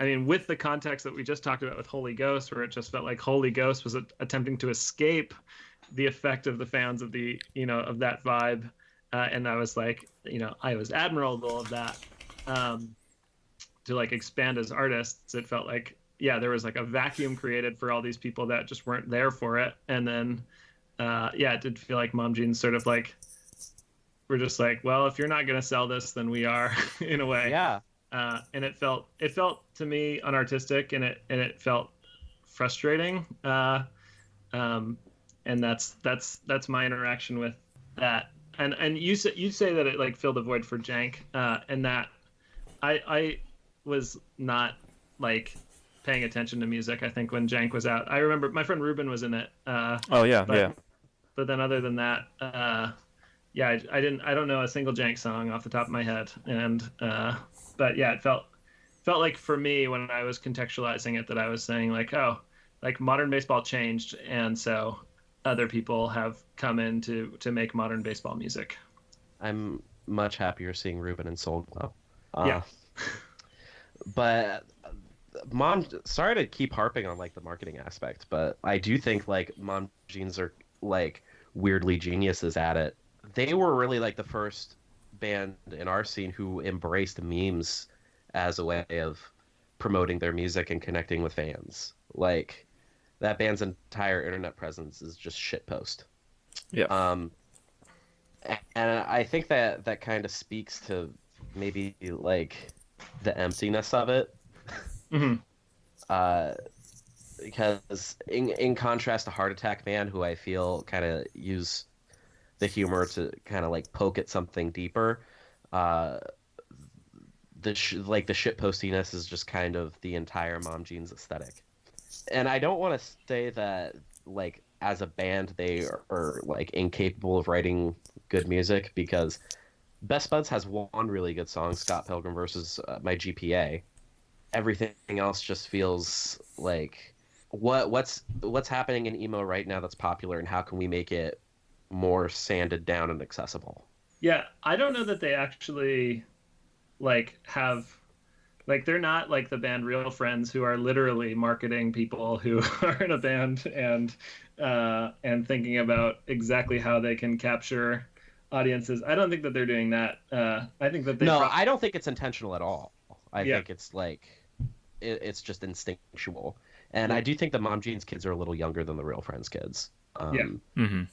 I mean, with the context that we just talked about with Holy Ghost, where it just felt like Holy Ghost was attempting to escape the effect of the fans of the, you know, of that vibe. And I was like, you know, I was admirable of that. To like expand as artists, it felt like, yeah, there was like a vacuum created for all these people that just weren't there for it. And then, it did feel like Mom Jeans sort of like, we're just like, well, if you're not going to sell this, then we are in a way. Yeah. And it felt to me unartistic, and it felt frustrating. And that's my interaction with that. And you say that it like filled a void for Jank, and that I was not like paying attention to music. I think when Jank was out, I remember my friend Ruben was in it. But then other than that, I don't know a single Jank song off the top of my head. And but yeah, it felt like for me when I was contextualizing it that I was saying like, oh, like Modern Baseball changed, and so other people have come in to make Modern Baseball music. I'm much happier seeing Ruben in Soul Glow. Yeah. But Mom, sorry to keep harping on like the marketing aspect, but I do think like Mom Jeans are like weirdly geniuses at it. They were really like the first band in our scene who embraced memes as a way of promoting their music and connecting with fans. Like that band's entire internet presence is just shitpost. Yeah. And I think that kind of speaks to maybe like the emptiness of it. Mm-hmm. Because in contrast to Heart Attack Band, who I feel kind of use the humor to kind of like poke at something deeper, the shitpostiness is just kind of the entire Mom Jeans aesthetic. And I don't want to say that like as a band they are like incapable of writing good music, because Best Buds has one really good song, Scott Pilgrim versus My GPA. Everything else just feels like what's happening in emo right now that's popular, and how can we make it more sanded down and accessible? Yeah, I don't know that they actually like have like they're not like the band Real Friends, who are literally marketing people who are in a band and thinking about exactly how they can capture audiences. I don't think that they're doing that. I think that I don't think it's intentional at all. I think it's like it's just instinctual. And I do think the Mom Jeans kids are a little younger than the Real Friends kids. And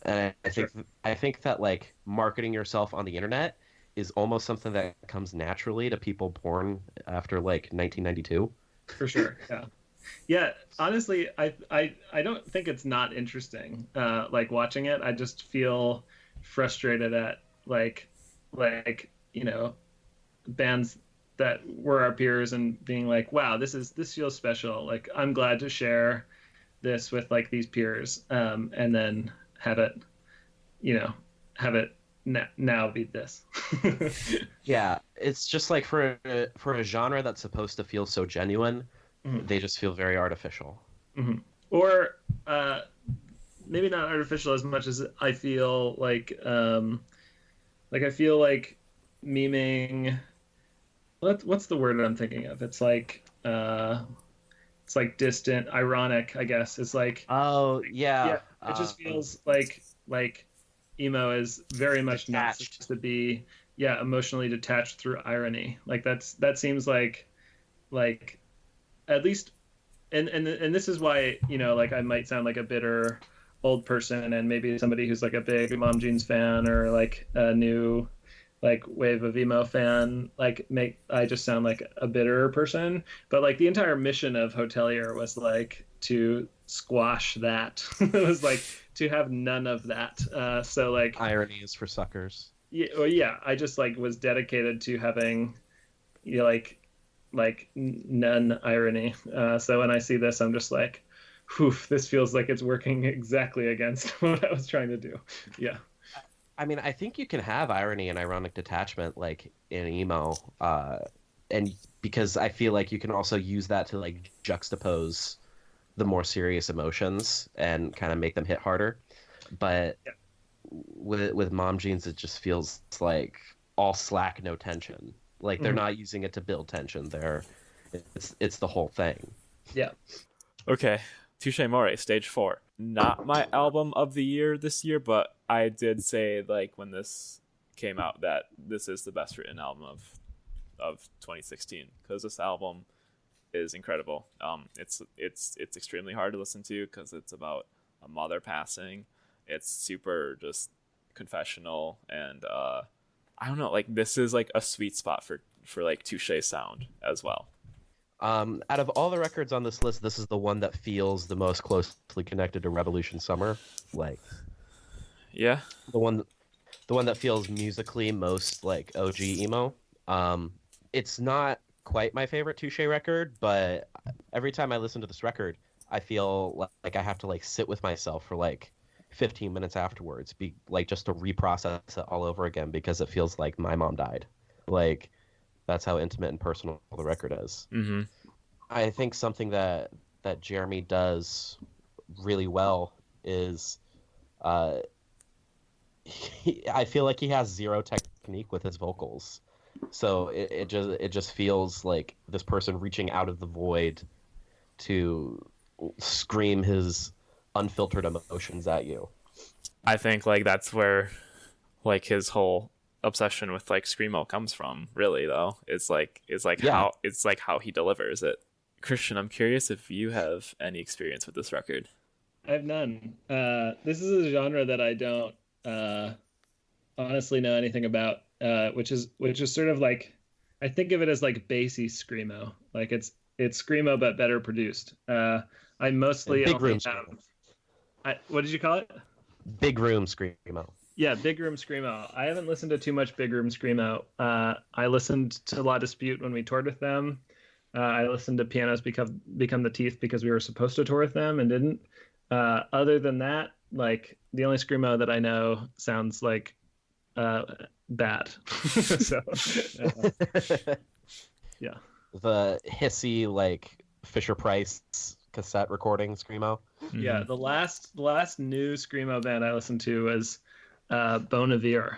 I think that like marketing yourself on the internet is almost something that comes naturally to people born after like 1992. For sure. Yeah. Honestly, I don't think it's not interesting. Like watching it, I just feel frustrated at like you know, bands that were our peers and being like, wow, this feels special. Like I'm glad to share this with like these peers, and then have it, have it now be this. Yeah, it's just like for a genre that's supposed to feel so genuine, Mhm. they just feel very artificial. Mhm. Or maybe not artificial as much as I feel like I feel like memeing. What's the word I'm thinking of? It's like distant, ironic, I guess. It's like, Oh yeah, yeah, it just feels like emo is very much not detached. supposed to be, yeah, emotionally detached through irony. Like that seems like at least, and this is why, like I might sound like a bitter old person, and maybe somebody who's like a big Mom Jeans fan or like a new like wave of emo fan, like make I just sound like a bitter person. But like the entire mission of Hotelier was like to squash that. It was like to have none of that. So like, Irony is for suckers. yeah, well, yeah, I just like was dedicated to having, like none irony. So when I see this, I'm just like, whew, this feels like it's working exactly against what I was trying to do. Yeah. I mean, I think you can have irony and ironic detachment like in emo, and because I feel like you can also use that to like juxtapose the more serious emotions and kind of make them hit harder. But Yeah. with Mom Jeans, it just feels like all slack, no tension. Like they're not using it to build tension. It's the whole thing. Yeah. Okay, Touche Amore, stage 4. Not my album of the year this year, but I did say like when this came out that this is the best written album of 2016 because this album is incredible. It's extremely hard to listen to because it's about a mother passing. It's super just confessional and I don't know, like this is like a sweet spot for like Touche sound as well. Out of all the records on this list, this is the one that feels the most closely connected to Revolution Summer. Like Yeah. the one that feels musically most like OG emo. It's not quite my favorite Touche record, but every time I listen to this record, I feel like I have to like sit with myself for like 15 minutes afterwards, be like just to reprocess it all over again because it feels like my mom died. Like that's how intimate and personal the record is. Mm-hmm. I think something that Jeremy does really well is I feel like he has zero technique with his vocals. So it just feels like this person reaching out of the void to scream his unfiltered emotions at you. I think like that's where like his whole obsession with like screamo comes from, really though. It's like Yeah. how he delivers it. Christian, I'm curious if you have any experience with this record. I have none. This is a genre that I don't honestly know anything about, which is sort of like I think of it as like bassy screamo. Like it's screamo but better produced. I mostly Big only room have. screamo. What did you call it? Big room screamo. Yeah, Big Room Screamo. I haven't listened to too much Big Room Screamo. I listened to La Dispute when we toured with them. I listened to Pianos Become the Teeth because we were supposed to tour with them and didn't. Other than that, like the only screamo that I know sounds like bad. So yeah. The hissy like Fisher Price cassette recording screamo. Yeah, the last new screamo band I listened to was Bon Iver.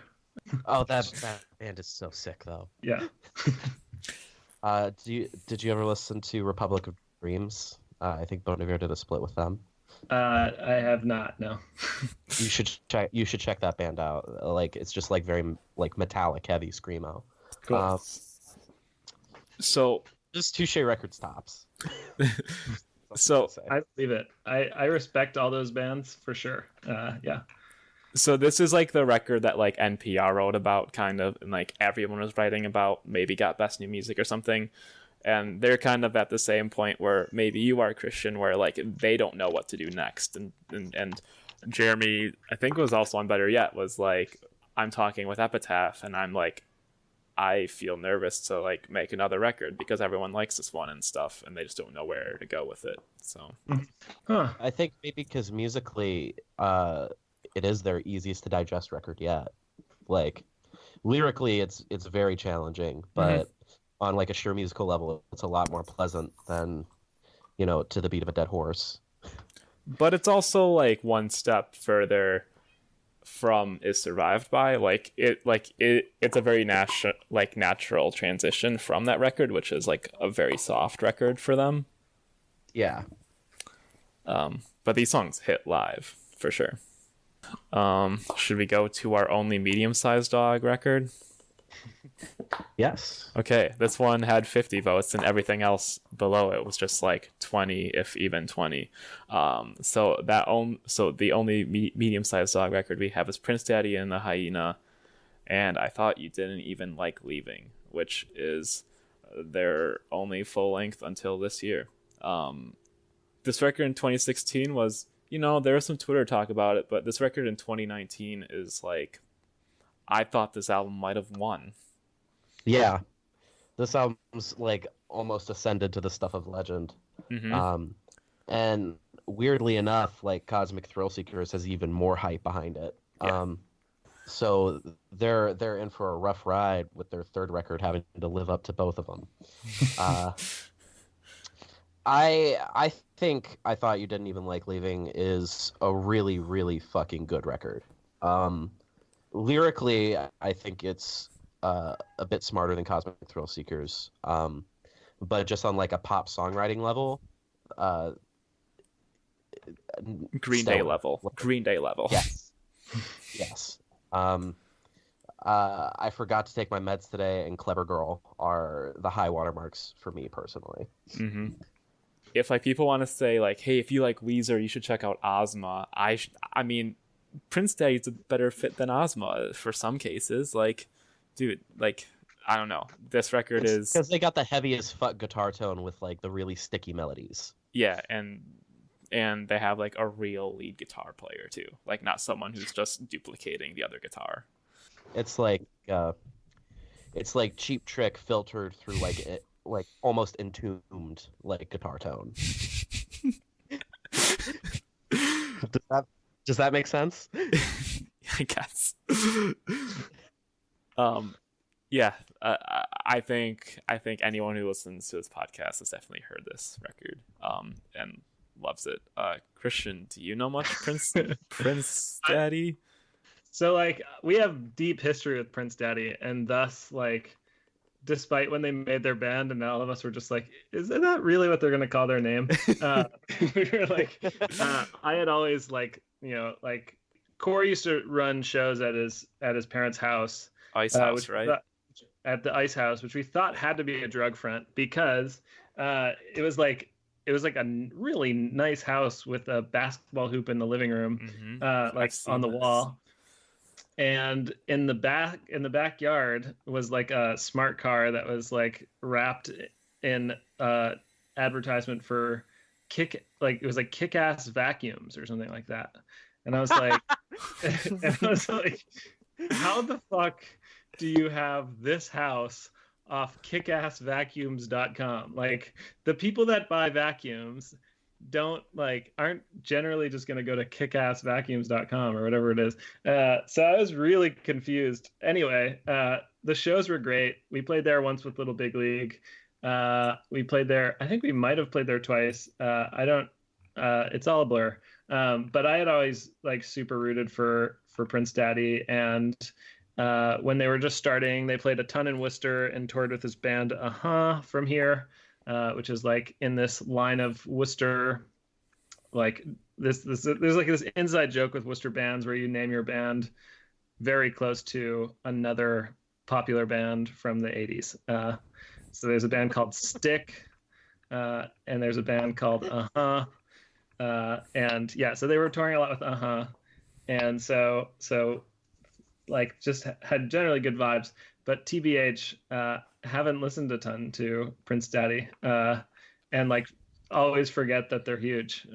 Oh, that band is so sick though. Yeah. Did you ever listen to Republic of Dreams? I think Bon Iver did a split with them. I have not. No. You should check that band out. Like it's just like very like metallic heavy screamo. Cool. So Just Touche Records tops. so I believe it. I respect all those bands for sure. Yeah. So this is like the record that like NPR wrote about kind of and like everyone was writing about, maybe got best new music or something. And they're kind of at the same point where maybe you are, Christian, where like they don't know what to do next. And Jeremy, I think was also on Better Yet, was like, I'm talking with Epitaph and I'm like, I feel nervous to like make another record because everyone likes this one and stuff and they just don't know where to go with it. So Huh. I think maybe because musically, it is their easiest to digest record yet. Like lyrically, it's very challenging, but on like a sheer musical level, it's a lot more pleasant than, To the Beat of a Dead Horse. But it's also like one step further from Is Survived By. It's a very natural transition from that record, which is like a very soft record for them. Yeah. But these songs hit live for sure. Should we go to our Only Medium-Sized Dog record? Yes. Okay, this one had 50 votes, and everything else below it was just like 20, if even 20. So the only medium-sized dog record we have is Prince Daddy and the Hyena, and I Thought You Didn't Even Like Leaving, which is their only full length until this year. This record in 2016 was, there was some Twitter talk about it, but this record in 2019 is like, I thought this album might have won. Yeah, this album's like almost ascended to the stuff of legend. And weirdly enough, like Cosmic Thrill Seekers has even more hype behind it. Yeah. So they're in for a rough ride with their third record having to live up to both of them. I think I Thought You Didn't Even Like Leaving is a really, really fucking good record. Lyrically, I think it's a bit smarter than Cosmic Thrill Seekers, but just on like a pop songwriting level, Green Day level. Yes. I forgot to take my meds today, and Clever Girl are the high watermarks for me personally. If like people want to say like, hey, if you like Weezer, you should check out Ozma. I mean, Prince Daddy's a better fit than Ozma for some cases. Like, dude, like, I don't know. This record is because they got the heaviest fuck guitar tone with like the really sticky melodies. Yeah, and they have like a real lead guitar player too, like not someone who's just duplicating the other guitar. It's like Cheap Trick filtered through like almost entombed like guitar tone. Does that make sense? I guess. Yeah. I think anyone who listens to this podcast has definitely heard this record, and loves it. Christian, do you know much Prince Daddy? So like we have deep history with Prince Daddy, and thus like, despite when they made their band, and all of us were just like, is that really what they're gonna call their name? We were like, I had always like, Corey used to run shows at his parents' house, Ice House, right? At the Ice House, which we thought had to be a drug front because it was like a really nice house with a basketball hoop in the living room, like on the wall. And in the backyard was like a smart car that was like wrapped in advertisement for Kick-Ass vacuums or something like that. And I was like, how the fuck do you have this house off kickassvacuums.com? Like, the people that buy vacuums aren't generally just going to go to kickassvacuums.com or whatever it is. So I was really confused. Anyway, the shows were great. We played there once with Little Big League. We played there. I think we might have played there twice. It's all a blur. But I had always like super rooted for Prince Daddy, and when they were just starting, they played a ton in Worcester and toured with his band from here. Which is like in this line of Worcester, like there's like this inside joke with Worcester bands where you name your band very close to another popular band from the 80s. So there's a band called Stick, and there's a band called and yeah, so they were touring a lot with and so like just had generally good vibes. But TBH, haven't listened a ton to Prince Daddy, and like always forget that they're huge.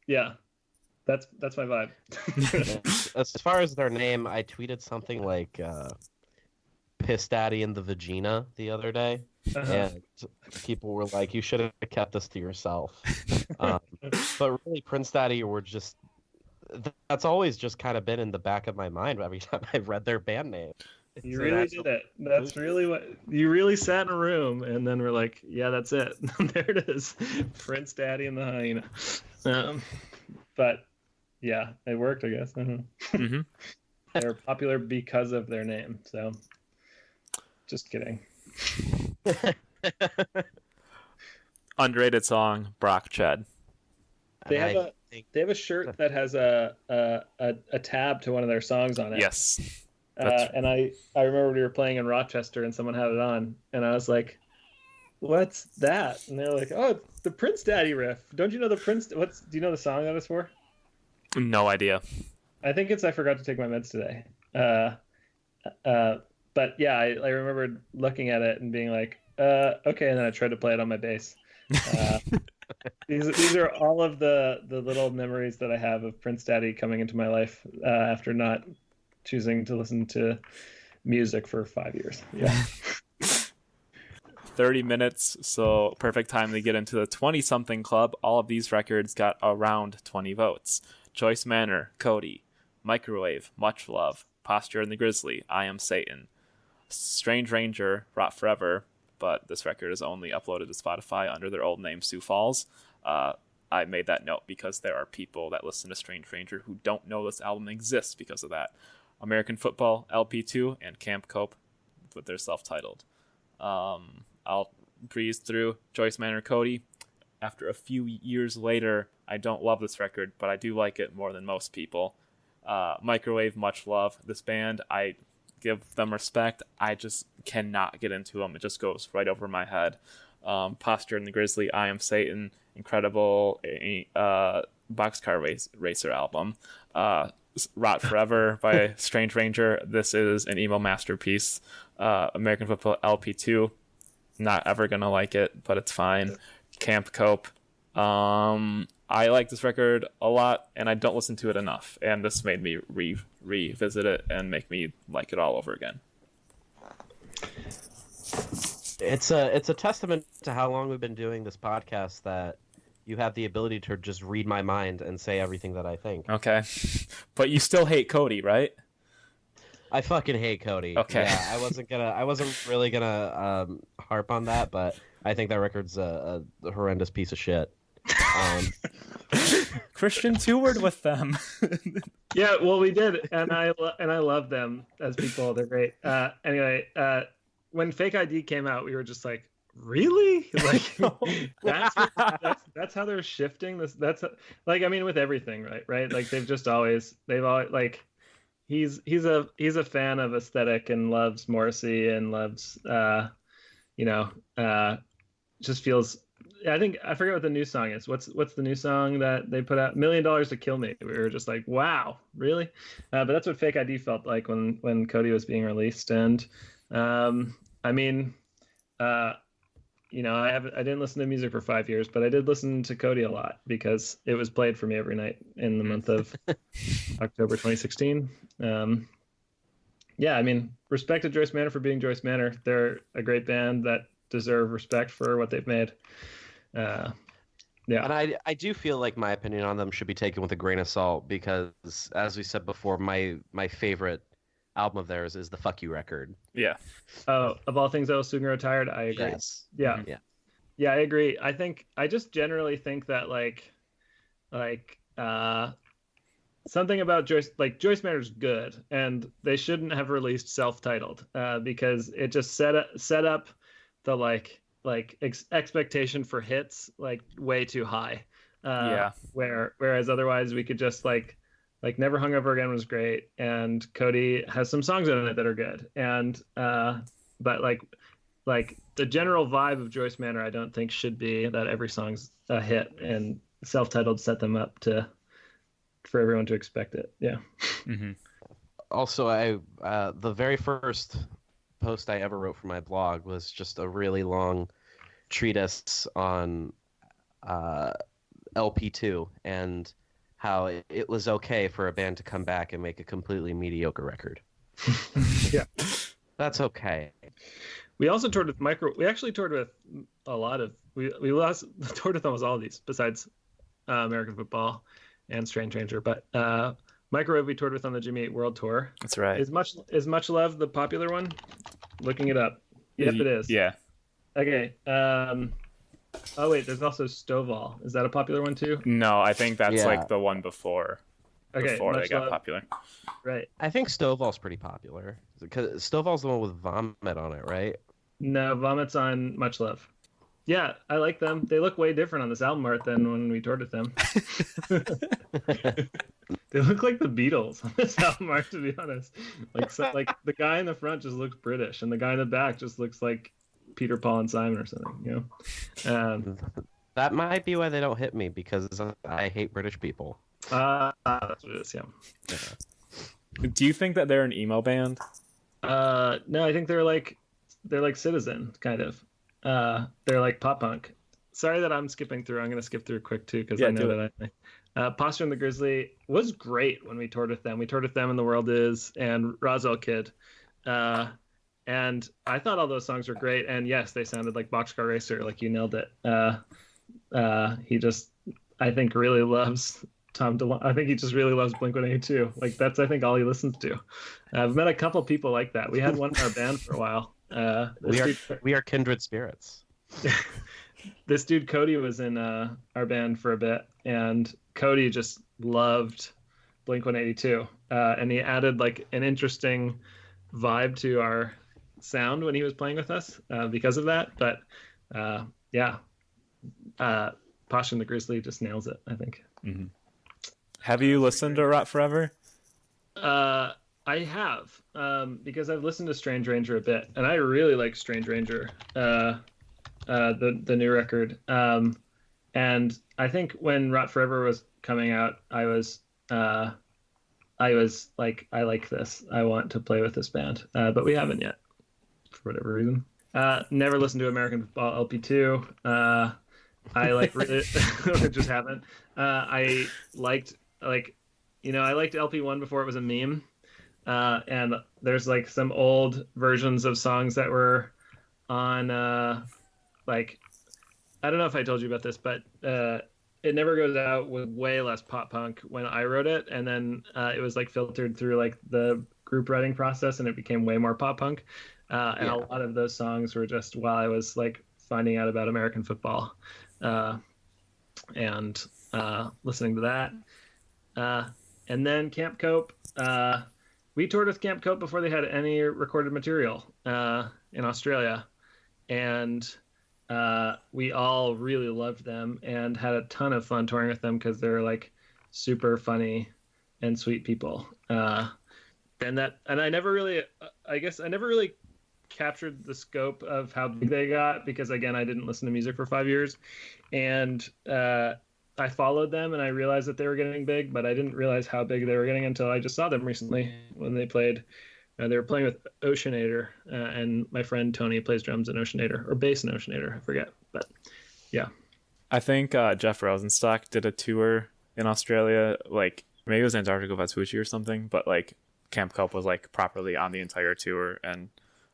Yeah, that's my vibe. As far as their name, I tweeted something like "Piss Daddy in the Vagina" the other day, and people were like, "You should have kept this to yourself." But really, Prince Daddy were just that's always just kind of been in the back of my mind every time I've read their band name. You So really that's did it. That's really what you really sat in a room, and then we're like, yeah, that's it. There it is, Prince Daddy and the Hyena. But yeah, it worked, I guess. I don't know. Mm-hmm. They're popular because of their name. So, just kidding. Underrated song, Brock Ched. They have a shirt that has a tab to one of their songs on it. Yes. And I remember we were playing in Rochester and someone had it on, and I was like, "What's that?" And they're like, "Oh, it's the Prince Daddy riff. Don't you know the Prince? Do you know the song that it's for?" No idea. I think it's "I Forgot to Take My Meds Today." But yeah, I remembered looking at it and being like, "Okay," and then I tried to play it on my bass. These are all of the little memories that I have of Prince Daddy coming into my life after not choosing to listen to music for 5 years. Yeah. 30 minutes, so perfect time to get into the 20-something club. All of these records got around 20 votes. Joyce Manor, Cody. Microwave, Much Love. Posture and the Grizzly, I Am Satan. Strange Ranger, Rot Forever, but this record is only uploaded to Spotify under their old name, Sioux Falls. I made that note because there are people that listen to Strange Ranger who don't know this album exists because of that. American Football, LP2, and Camp Cope with their self-titled. I'll breeze through Joyce Manor, Cody. After a few years later, I don't love this record, but I do like it more than most people. Microwave, Much Love. This band, I give them respect. I just cannot get into them. It just goes right over my head. Posture and the Grizzly, I Am Satan. Incredible boxcar racer album. Rot Forever by Strange Ranger. This is an emo masterpiece. American Football LP2. Not ever gonna like it, but it's fine. Camp Cope. I like this record a lot, and I don't listen to it enough. And this made me revisit it and make me like it all over again. It's a testament to how long we've been doing this podcast that you have the ability to just read my mind and say everything that I think. Okay. But you still hate Cody, right? I fucking hate Cody. Okay. Yeah, I wasn't really gonna harp on that, but I think that record's a horrendous piece of shit. Christian toured with them. Yeah, well, we did, and I love them as people. They're great. Anyway, when Fake ID came out, we were just like, really? Like that's how they're shifting this. That's like, I mean, with everything, right? Like they've always like he's a fan of aesthetic and loves Morrissey and loves just feels. I think I forget what the new song is. What's the new song that they put out? $1 Million to Kill Me. We were just like, wow, really? But that's what Fake ID felt like when Cody was being released. And I mean, I didn't listen to music for 5 years, but I did listen to Cody a lot because it was played for me every night in the month of October 2016. Yeah, I mean, respect to Joyce Manor for being Joyce Manor. They're a great band that deserve respect for what they've made. Yeah, and I do feel like my opinion on them should be taken with a grain of salt because, as we said before, my favorite album of theirs is the Fuck You record. Yeah. Oh, of all things, I will soon grow tired. I agree. Yes. Yeah. I agree. I just generally think that something about Joyce Manor's good, and they shouldn't have released self-titled because it just set up the expectation for hits like way too high. Whereas otherwise we could just like Never Hungover Again was great, and Cody has some songs in it that are good, and but like the general vibe of Joyce Manor I don't think should be that every song's a hit, and self-titled set them up for everyone to expect it. Yeah. Mm-hmm. Also, the very first post I ever wrote for my blog was just a really long treatise on LP2 and how it was okay for a band to come back and make a completely mediocre record. Yeah, that's okay. We also toured with We actually toured with a lot of. We toured with almost all of these besides American Football and Strange Ranger, but Microwave we toured with on the Jimmy 8 World Tour. That's right. Is Much Love the popular one? Looking it up. Yep, it is. Yeah. Okay. Oh wait, there's also Stovall. Is that a popular one too? No, I think that's Yeah. like the one before. Okay, Before they Much got Love. popular. Right. I think Stovall's pretty popular because Stovall's the one with vomit on it, right? No, Vomit's on Much Love. Yeah, I like them. They look way different on this album art than when we toured with them. They look like the Beatles on this album art, to be honest. Like the guy in the front just looks British, and the guy in the back just looks like Peter, Paul, and Simon or something. You know. That might be why they don't hit me because I hate British people. That's what it is. Yeah. Do you think that they're an emo band? No, I think they're like Citizen, kind of. They're like pop punk. Sorry that I'm skipping through. I'm gonna skip through quick too because I know that Posture and the Grizzly was great when we toured with them. We toured with them in The World Is and Roswell Kid, and I thought all those songs were great. And yes, they sounded like Boxcar Racer. Like you nailed it. He just, I think, really loves Tom DeLonge. I think he just really loves Blink-182. Like that's, I think, all he listens to. I've met a couple people like that. We had one in our band for a while. We are kindred spirits. This dude Cody was in our band for a bit, and Cody just loved Blink-182, and he added like an interesting vibe to our sound when he was playing with us because of that. But yeah, Posh and the Grizzly just nails it, I think. Mm-hmm. Have you listened to Rot Forever? I have, because I've listened to Strange Ranger a bit, and I really like Strange Ranger, the new record. And I think when Rot Forever was coming out, I was like, I like this. I want to play with this band, but we haven't yet, for whatever reason. Never listened to American Football LP2. I like really, just haven't. I liked I liked LP1 before it was a meme. And there's like some old versions of songs that were on like, I don't know if I told you about this, but It Never Goes Out was way less pop punk when I wrote it, and then it was like filtered through like the group writing process, and it became way more pop punk. And a lot of those songs were just while I was like finding out about American football, and listening to that. And then Camp Cope. We toured with Camp Cope before they had any recorded material in Australia, and we all really loved them and had a ton of fun touring with them because they're like super funny and sweet people. And I never really, I guess I never really captured the scope of how big they got because again I didn't listen to music for 5 years, and I followed them and I realized that they were getting big, but I didn't realize how big they were getting until I just saw them recently when they played. They were playing with Oceanator, and my friend Tony plays drums in Oceanator, or bass in Oceanator, I forget. But yeah. I think Jeff Rosenstock did a tour in Australia, like maybe it was Antarctica Vespucci or something, but like Camp Cope was like properly on the entire tour, and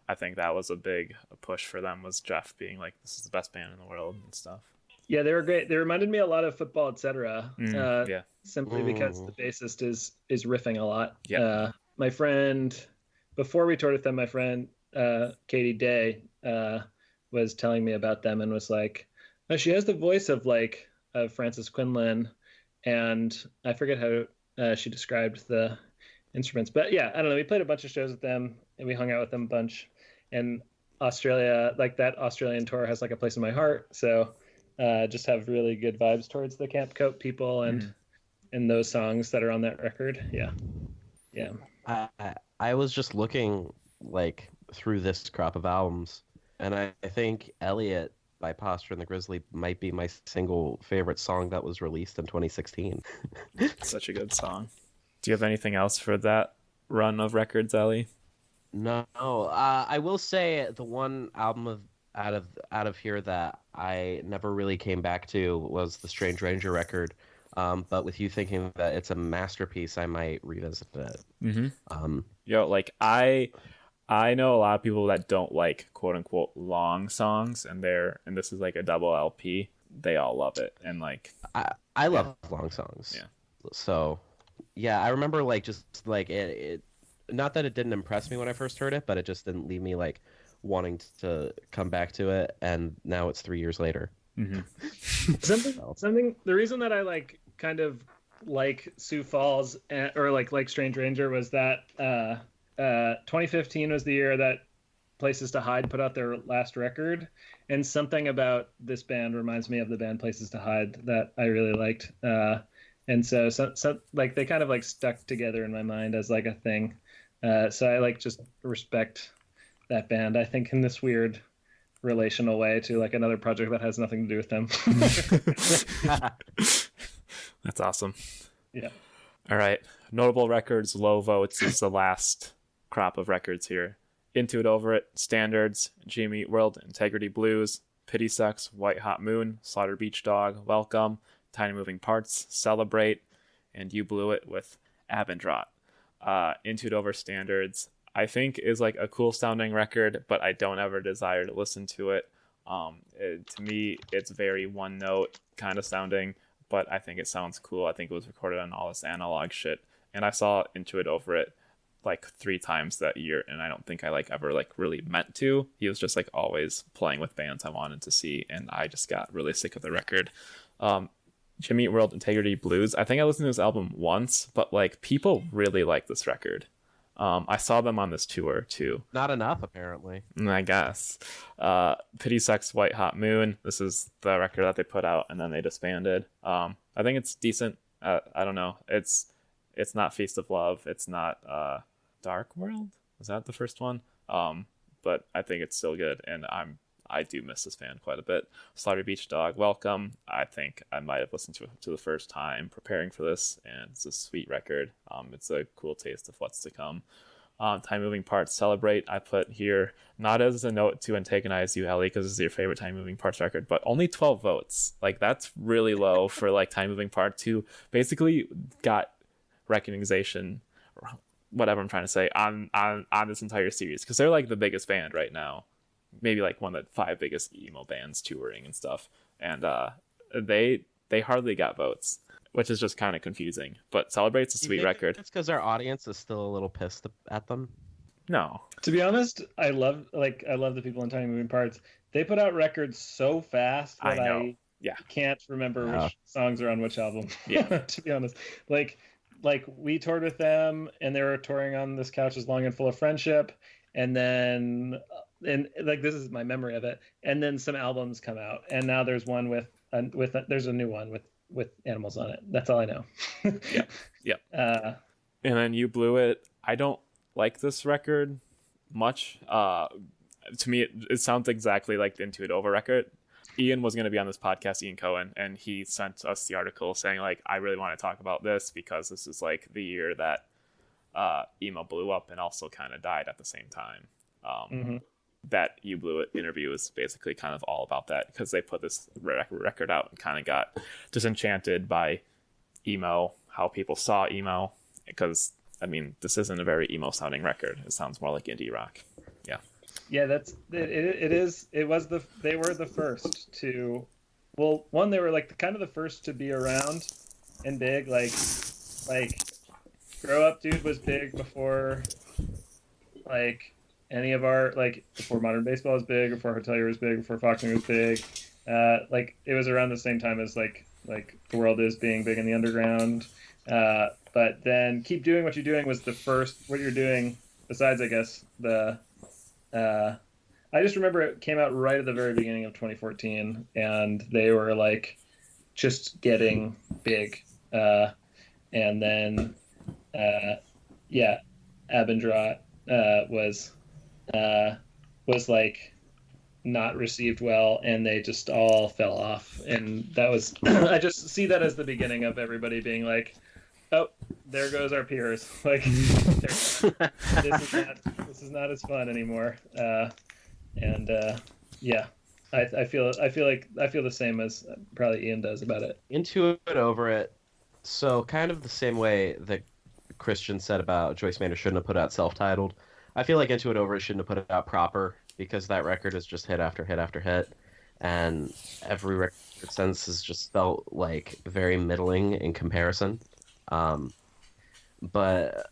I think that was a big push for them, was Jeff being like, this is the best band in the world and stuff. Yeah, they were great. They reminded me a lot of Football, Etc. Yeah. Simply because the bassist is riffing a lot. Yeah. My friend, before we toured with them, my friend Katie Day was telling me about them and was like, oh, she has the voice of Frances Quinlan, and I forget how she described the instruments. But yeah, I don't know. We played a bunch of shows with them, and we hung out with them a bunch. And Australia, like that Australian tour, has like a place in my heart. So. Just have really good vibes towards the Camp Cope people and those songs that are on that record. Yeah. I was just looking like through this crop of albums, and I think Elliot by Posture and the Grizzly might be my single favorite song that was released in 2016. Such a good song. Do you have anything else for that run of records, Ellie? No. I will say the one album out of here that I never really came back to was the Strange Ranger record. But with you thinking that it's a masterpiece, I might revisit it. Mm-hmm. Like I know a lot of people that don't like quote unquote long songs, and this is like a double LP. they all love it. And like, I love long songs. Yeah. So, yeah, I remember like just like it. Not that it didn't impress me when I first heard it, but it just didn't leave me like wanting to come back to it. And now it's 3 years later. Something. The reason that I like kind of like Sioux Falls or like Strange Ranger was that 2015 was the year that Places to Hide put out their last record, and something about this band reminds me of the band Places to Hide that I really liked. And so like they kind of like stuck together in my mind as like a thing. So I like just respect that band, I think, in this weird relational way to like another project that has nothing to do with them. That's awesome. Yeah. All right. Notable records, low votes is the last crop of records here. Into It, Over It, Standards, Jimmy Eat World, Integrity Blues, Pity Sucks, White Hot Moon, Slaughter Beach Dog, Welcome, Tiny Moving Parts, Celebrate, and You Blew It with Abendrot. Into It, Over Standards, I think is like a cool sounding record, but I don't ever desire to listen to it. To me, it's very one note kind of sounding, but I think it sounds cool. I think it was recorded on all this analog shit, and I saw Into It, Over It like 3 times that year, and I don't think I like ever like really meant to. He was just like always playing with bands I wanted to see, and I just got really sick of the record. Jimmy Eat World, Integrity Blues, I think I listened to this album once, but like people really like this record. I saw them on this tour too. Not enough, apparently. I guess. Pity Sucks, White Hot Moon, this is the record that they put out and then they disbanded. I think it's decent. I don't know, it's not Feast of Love, it's not Dark World, was that the first one? But I think it's still good, and I do miss this band quite a bit. Slaughter Beach Dog, Welcome, I think I might have listened to it to the first time preparing for this, and it's a sweet record. It's a cool taste of what's to come. Time Moving Parts, Celebrate, I put here not as a note to antagonize you, Ellie, because this is your favorite Time Moving Parts record, but only 12 votes. Like, that's really low for like Time Moving Parts, who basically got recognition, whatever I'm trying to say, on this entire series, because they're like the biggest band right now, maybe like one of the 5 biggest emo bands touring and stuff, and they hardly got votes, which is just kind of confusing. But Celebrate's a sweet record. It's because our audience is still a little pissed at them. No, To be honest, I love the people in Tiny Moving Parts. They put out records so fast that I know. Yeah. can't remember which songs are on which album. Yeah. To be honest, like we toured with them, and they were touring on This Couch Is Long and Full of Friendship, and then like this is my memory of it. And then some albums come out, and now there's one there's a new one with animals on it. That's all I know. Yeah. And then You Blew It. I don't like this record much. To me, it sounds exactly like the Into It Over record. Ian was going to be on this podcast, Ian Cohen, and he sent us the article saying like, I really want to talk about this because this is like the year that emo blew up and also kind of died at the same time. That You Blew It interview is basically kind of all about that, because they put this record out and kind of got disenchanted by emo, how people saw emo, because I mean, this isn't a very emo sounding record. It sounds more like indie rock. Yeah, that's it is. They were the first to, well, one, they were like kind of the first to be around and big. Like Grow Up Dude was big before like any of our, like before Modern Baseball was big, before Hotelier was big, before Foxing was big. Like it was around the same time as like The World Is being big in the underground. But then Keep Doing What You're Doing was the first, what you're doing besides, I guess, I just remember it came out right at the very beginning of 2014, and they were like just getting big. And then, Abendrot was like not received well, and they just all fell off. And that was, I just see that as the beginning of everybody being like, oh, there goes our peers. Like, this is not as fun anymore. I feel the same as probably Ian does about it. Into It, Over It. So kind of the same way that Christian said about Joyce Manor shouldn't have put out self-titled. I feel like Into It, Over It shouldn't have put it out proper, because that record is just hit after hit after hit, and every record Sense has just felt like very middling in comparison. Um, but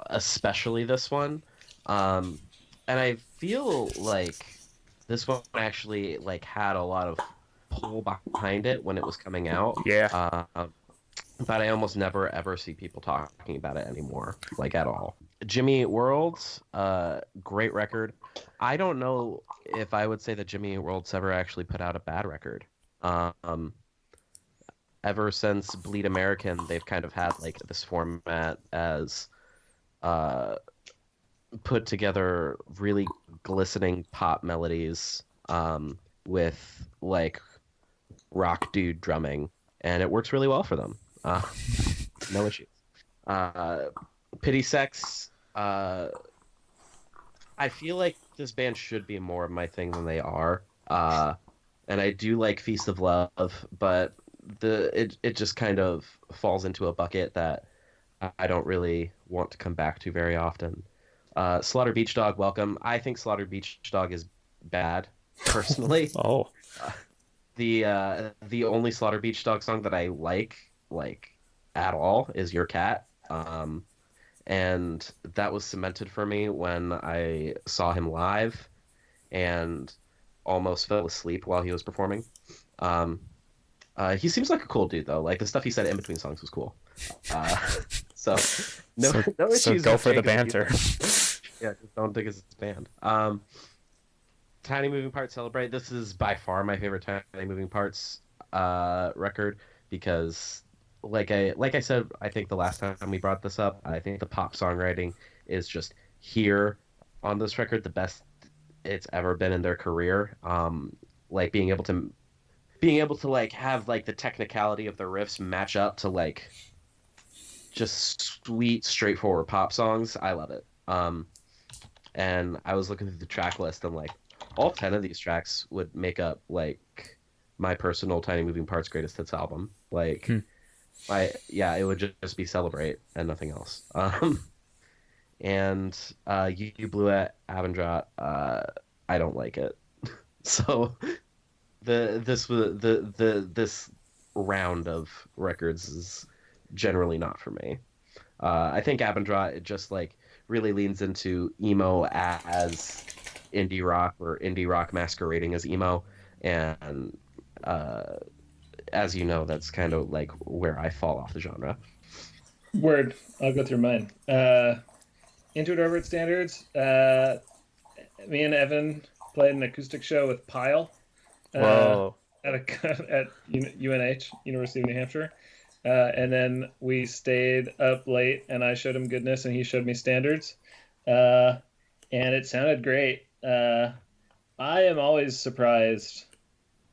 especially this one. Um, and I feel like this one actually like had a lot of pull behind it when it was coming out. Yeah. But I almost never ever see people talking about it anymore, like at all. Jimmy Eat World, great record. I don't know if I would say that Jimmy Eat World's ever actually put out a bad record. Um, Ever since Bleed American, they've kind of had like this format as uh, put together really glistening pop melodies with like rock dude drumming, and it works really well for them. No issues. Pity Sex. I feel like this band should be more of my thing than they are. And I do like Feast of Love, but it just kind of falls into a bucket that I don't really want to come back to very often. Slaughter Beach Dog, Welcome. I think Slaughter Beach Dog is bad, personally. Oh. The only Slaughter Beach Dog song that I like at all is Your Cat. And that was cemented for me when I saw him live and almost fell asleep while he was performing. He seems like a cool dude though. Like the stuff he said in between songs was cool. So no issues. So go with for the Jacob's banter. Yeah, just don't dig his band. Tiny Moving Parts Celebrate. This is by far my favorite Tiny Moving Parts record because, like I said, I think the last time we brought this up, I think the pop songwriting is just here on this record the best it's ever been in their career. Like being able to like have like the technicality of the riffs match up to like just sweet, straightforward pop songs. I love it. And I was looking through the track list and like all 10 of these tracks would make up like my personal Tiny Moving Parts greatest hits album. Like, it would just be Celebrate and nothing else. And You Blew It, Avondra, I don't like it. So this round of records is generally not for me. I think Avondra, it just like really leans into emo as indie rock or indie rock masquerading as emo, and as you know, that's kind of like where I fall off the genre. Word. I'll go through mine. Into It Over Its Standards. Me and Evan played an acoustic show with Pyle. Whoa. At UNH, University of New Hampshire. And then we stayed up late, and I showed him Goodness, and he showed me Standards. And it sounded great. I am always surprised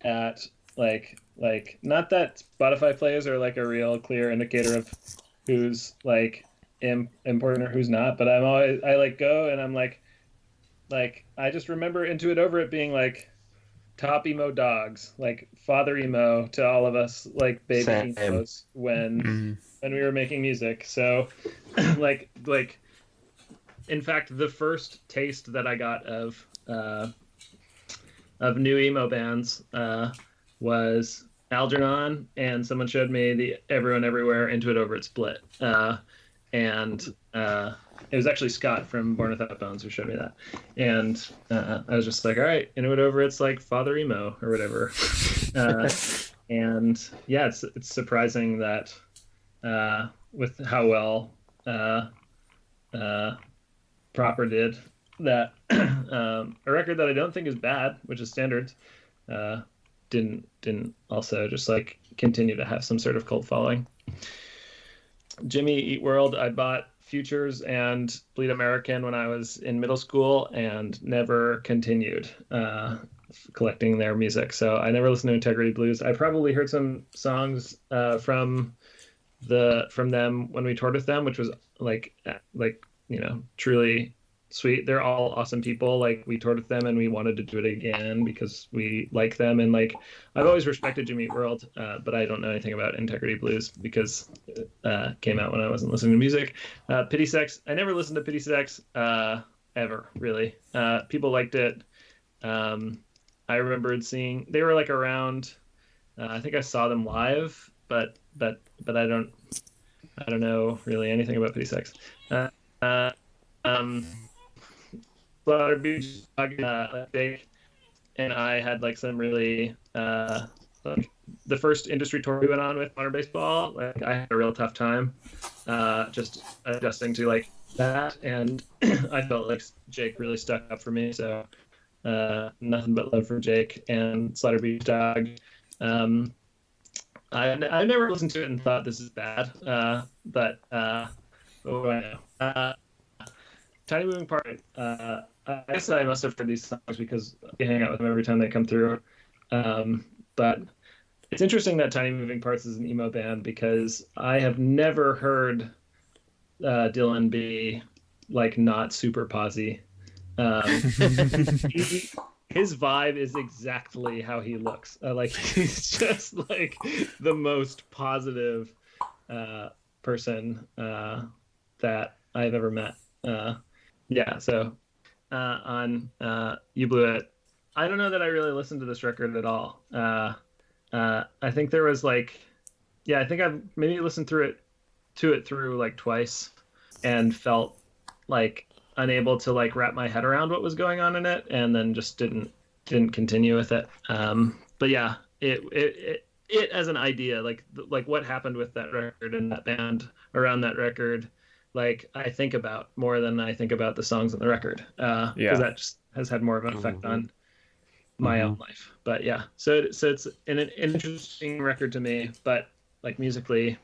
at like not that Spotify plays are like a real clear indicator of who's like important or who's not, but I like go and I'm like I just remember Into It Over It being like top emo dogs, like father emo to all of us, like baby emos when we were making music. So like in fact the first taste that I got of new emo bands was Algernon, and someone showed me the Everyone Everywhere Into It Over It split. And it was actually Scott from Born Without Bones who showed me that. And I was just like, all right, Into It Over It's like father emo or whatever. And yeah, it's surprising that with how well Proper did that a record that I don't think is bad, which is Standards, didn't also just like continue to have some sort of cult following. Jimmy Eat World, I bought Futures and Bleed American when I was in middle school and never continued collecting their music. So I never listened to Integrity Blues. I probably heard some songs from them when we toured with them, which was like truly sweet. They're all awesome people. Like we toured with them and we wanted to do it again because we like them. And like I've always respected Jimmy Eat World, but I don't know anything about Integrity Blues because it came out when I wasn't listening to music. Pity Sex, I never listened to Pity Sex ever, really. People liked it. I remembered seeing they were like around I think I saw them live, but I don't know really anything about P6. Uh, uh, um, Slaughter Beach Jake and I had like some really like the first industry tour we went on with modern baseball. Like I had a real tough time just adjusting to like that, and I felt like Jake really stuck up for me. So nothing but love for Jake and Slaughter Beach Dog. I never listened to it and thought this is bad, but what do I know? Tiny Moving Part. I guess I must have heard these songs because I hang out with them every time they come through. But it's interesting that Tiny Moving Parts is an emo band because I have never heard Dylan be like not super posy. His vibe is exactly how he looks. Like he's just like the most positive person that I've ever met. Yeah, so on You Blew It. I don't know that I really listened to this record at all. I think there was like, yeah, I think I've maybe listened to it through like twice and felt like unable to like wrap my head around what was going on in it, and then just didn't continue with it. But yeah, it as an idea, like what happened with that record and that band around that record, like I think about more than I think about the songs on the record, because that just has had more of an effect on my own life. But yeah, so it's an interesting record to me, but like musically,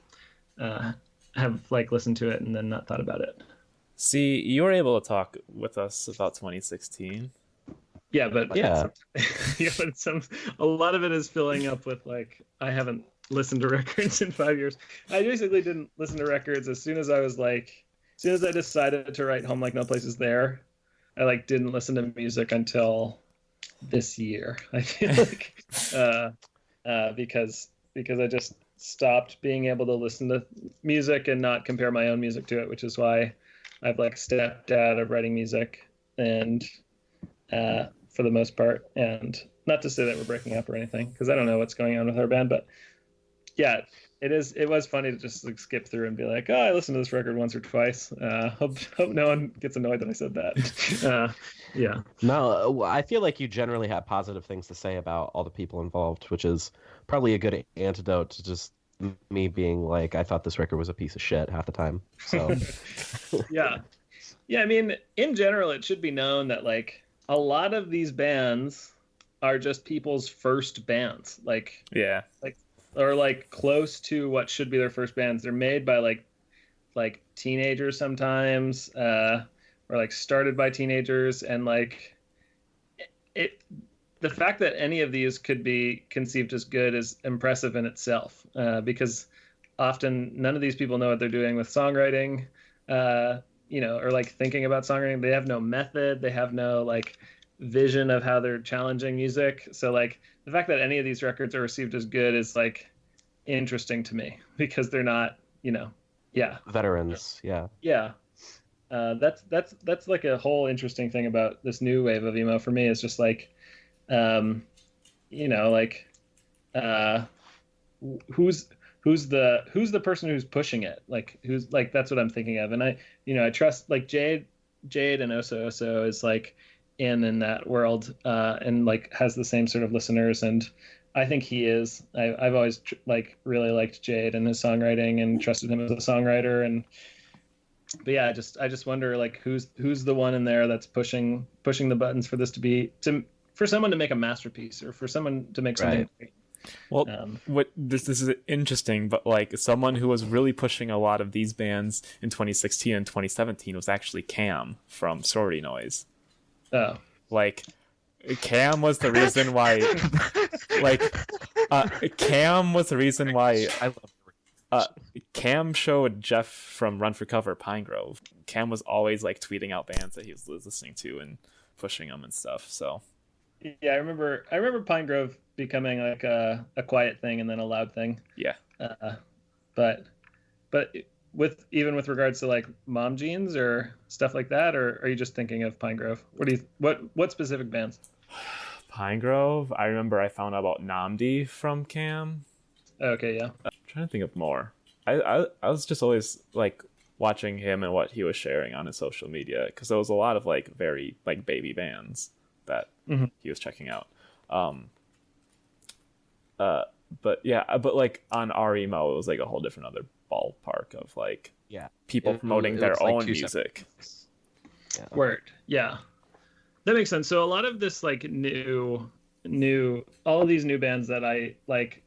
have like listened to it and then not thought about it. See, you were able to talk with us about 2016. Yeah, but Yeah. but a lot of it is filling up with like I haven't listened to records in 5 years. I basically didn't listen to records as soon as I decided to write Home Like No Place Is There. I like didn't listen to music until this year. I feel like because I just stopped being able to listen to music and not compare my own music to it, which is why I've like stepped out of writing music and for the most part. And not to say that we're breaking up or anything, because I don't know what's going on with our band, but yeah, it was funny to just like skip through and be like, oh, I listened to this record once or twice. Hope no one gets annoyed that I said that. Yeah. No, I feel like you generally have positive things to say about all the people involved, which is probably a good antidote to just me being like, I thought this record was a piece of shit half the time. So Yeah. I mean, in general, it should be known that like a lot of these bands are just people's first bands. Like or like close to what should be their first bands. They're made by like teenagers sometimes, or like started by teenagers, and like the fact that any of these could be conceived as good is impressive in itself, because often none of these people know what they're doing with songwriting, or like thinking about songwriting. They have no method. They have no like vision of how they're challenging music. So like the fact that any of these records are received as good is like interesting to me, because they're not, veterans. Yeah. That's like a whole interesting thing about this new wave of emo for me, is just like, who's the person who's pushing it, like who's like, that's what I'm thinking of. And I trust like Jade and Oso is like in that world, and like has the same sort of listeners, and I think he is. I've always like really liked Jade and his songwriting and trusted him as a songwriter. But yeah, I just wonder like who's the one in there that's pushing the buttons for this for someone to make a masterpiece, or for someone to make something great. Well, this is interesting, but like someone who was really pushing a lot of these bands in 2016 and 2017 was actually Cam from Sorority Noise. Oh, like Cam was the reason why. Cam was the reason why I love. Cam showed Jeff from Run for Cover Pine Grove. Cam was always like tweeting out bands that he was listening to and pushing them and stuff. So yeah, I remember Pine Grove becoming like a quiet thing and then a loud thing. Yeah. But with regards to like Mom Jeans or stuff like that, or are you just thinking of Pine Grove? What specific bands? Pinegrove. I remember I found out about Namdi from Cam. Okay, yeah. I'm trying to think of more. I was just always like watching him and what he was sharing on his social media, because there was a lot of like very like baby bands that he was checking out. But yeah, but like on our emo, it was like a whole different other ballpark of like people promoting their was, like, own two music. Yeah. Word. Yeah. That makes sense. So a lot of this like new all of these new bands that I like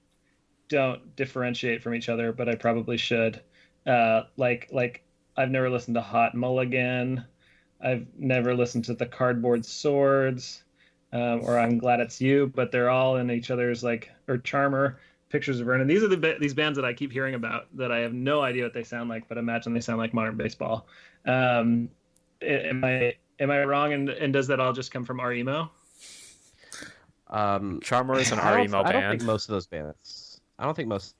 don't differentiate from each other, but I probably should. Like I've never listened to Hot Mulligan. I've never listened to the Cardboard Swords, or I'm Glad It's You, but they're all in each other's like, or Charmer, Pictures of Vernon. These are these bands that I keep hearing about that I have no idea what they sound like, but imagine they sound like modern baseball. Am I wrong? And does that all just come from our emo? Charmer is an our emo band. I don't think most of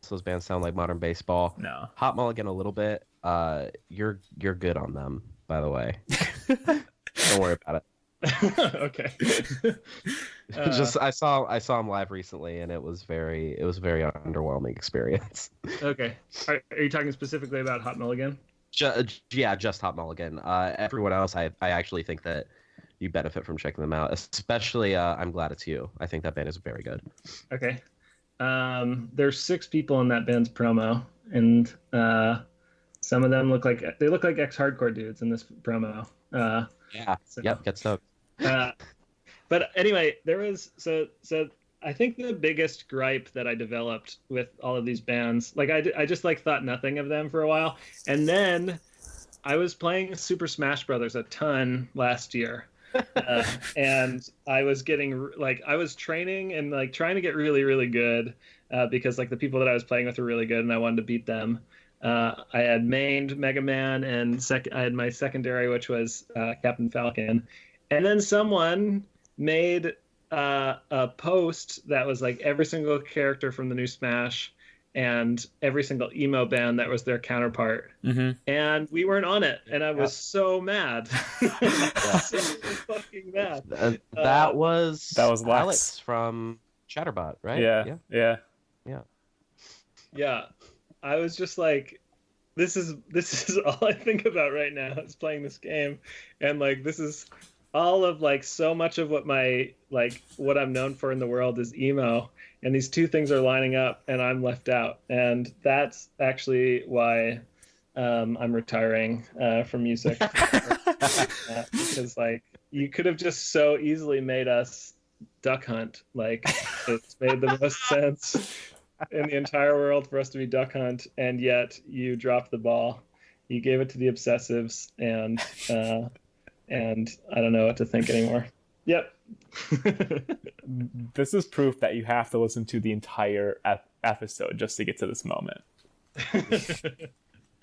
those bands sound like modern baseball. No. Hot Mulligan a little bit. You're good on them, by the way. Don't worry about it. Okay. Just I saw him live recently, and it was a very underwhelming experience. Okay. Are you talking specifically about Hot Mulligan? Just Hot Mulligan. Everyone else, I actually think that you benefit from checking them out, especially I'm Glad It's You. I think that band is very good. Okay. There's 6 people in that band's promo, and some of them look like ex-hardcore dudes in this promo. Yep, get stoked. But anyway, there was so I think the biggest gripe that I developed with all of these bands, like I just like thought nothing of them for a while, and then I was playing Super Smash Brothers a ton last year. And I was getting I was training and like trying to get really, really good, because like the people that I was playing with were really good and I wanted to beat them. I had mained Mega Man, and I had my secondary, which was Captain Falcon. And then someone made a post that was like every single character from the new Smash and every single emo band that was their counterpart. And we weren't on it, and I was so mad. So fucking mad. That was Alex from Chatterbot, right? Yeah. I was just like, this is all I think about right now is playing this game, and like this is all of like so much of what what I'm known for in the world is emo, and these two things are lining up and I'm left out, and that's actually why I'm retiring from music. Because like you could have just so easily made us Duck Hunt. Like it's made the most sense in the entire world for us to be Duck Hunt, and yet you dropped the ball. You gave it to the obsessives, and I don't know what to think anymore. Yep. This is proof that you have to listen to the entire episode just to get to this moment.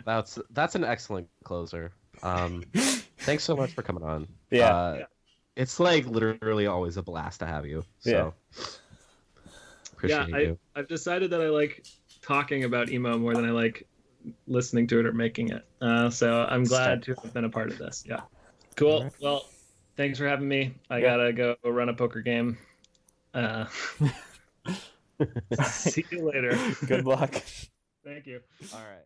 That's an excellent closer. Thanks so much for coming on. It's like literally always a blast to have you. So appreciate you. I've decided that I like talking about emo more than I like listening to it or making it. So I'm glad to have been a part of this. Yeah. Cool. Right. Well, thanks for having me. I gotta go run a poker game. See you later. Good luck. Thank you. All right.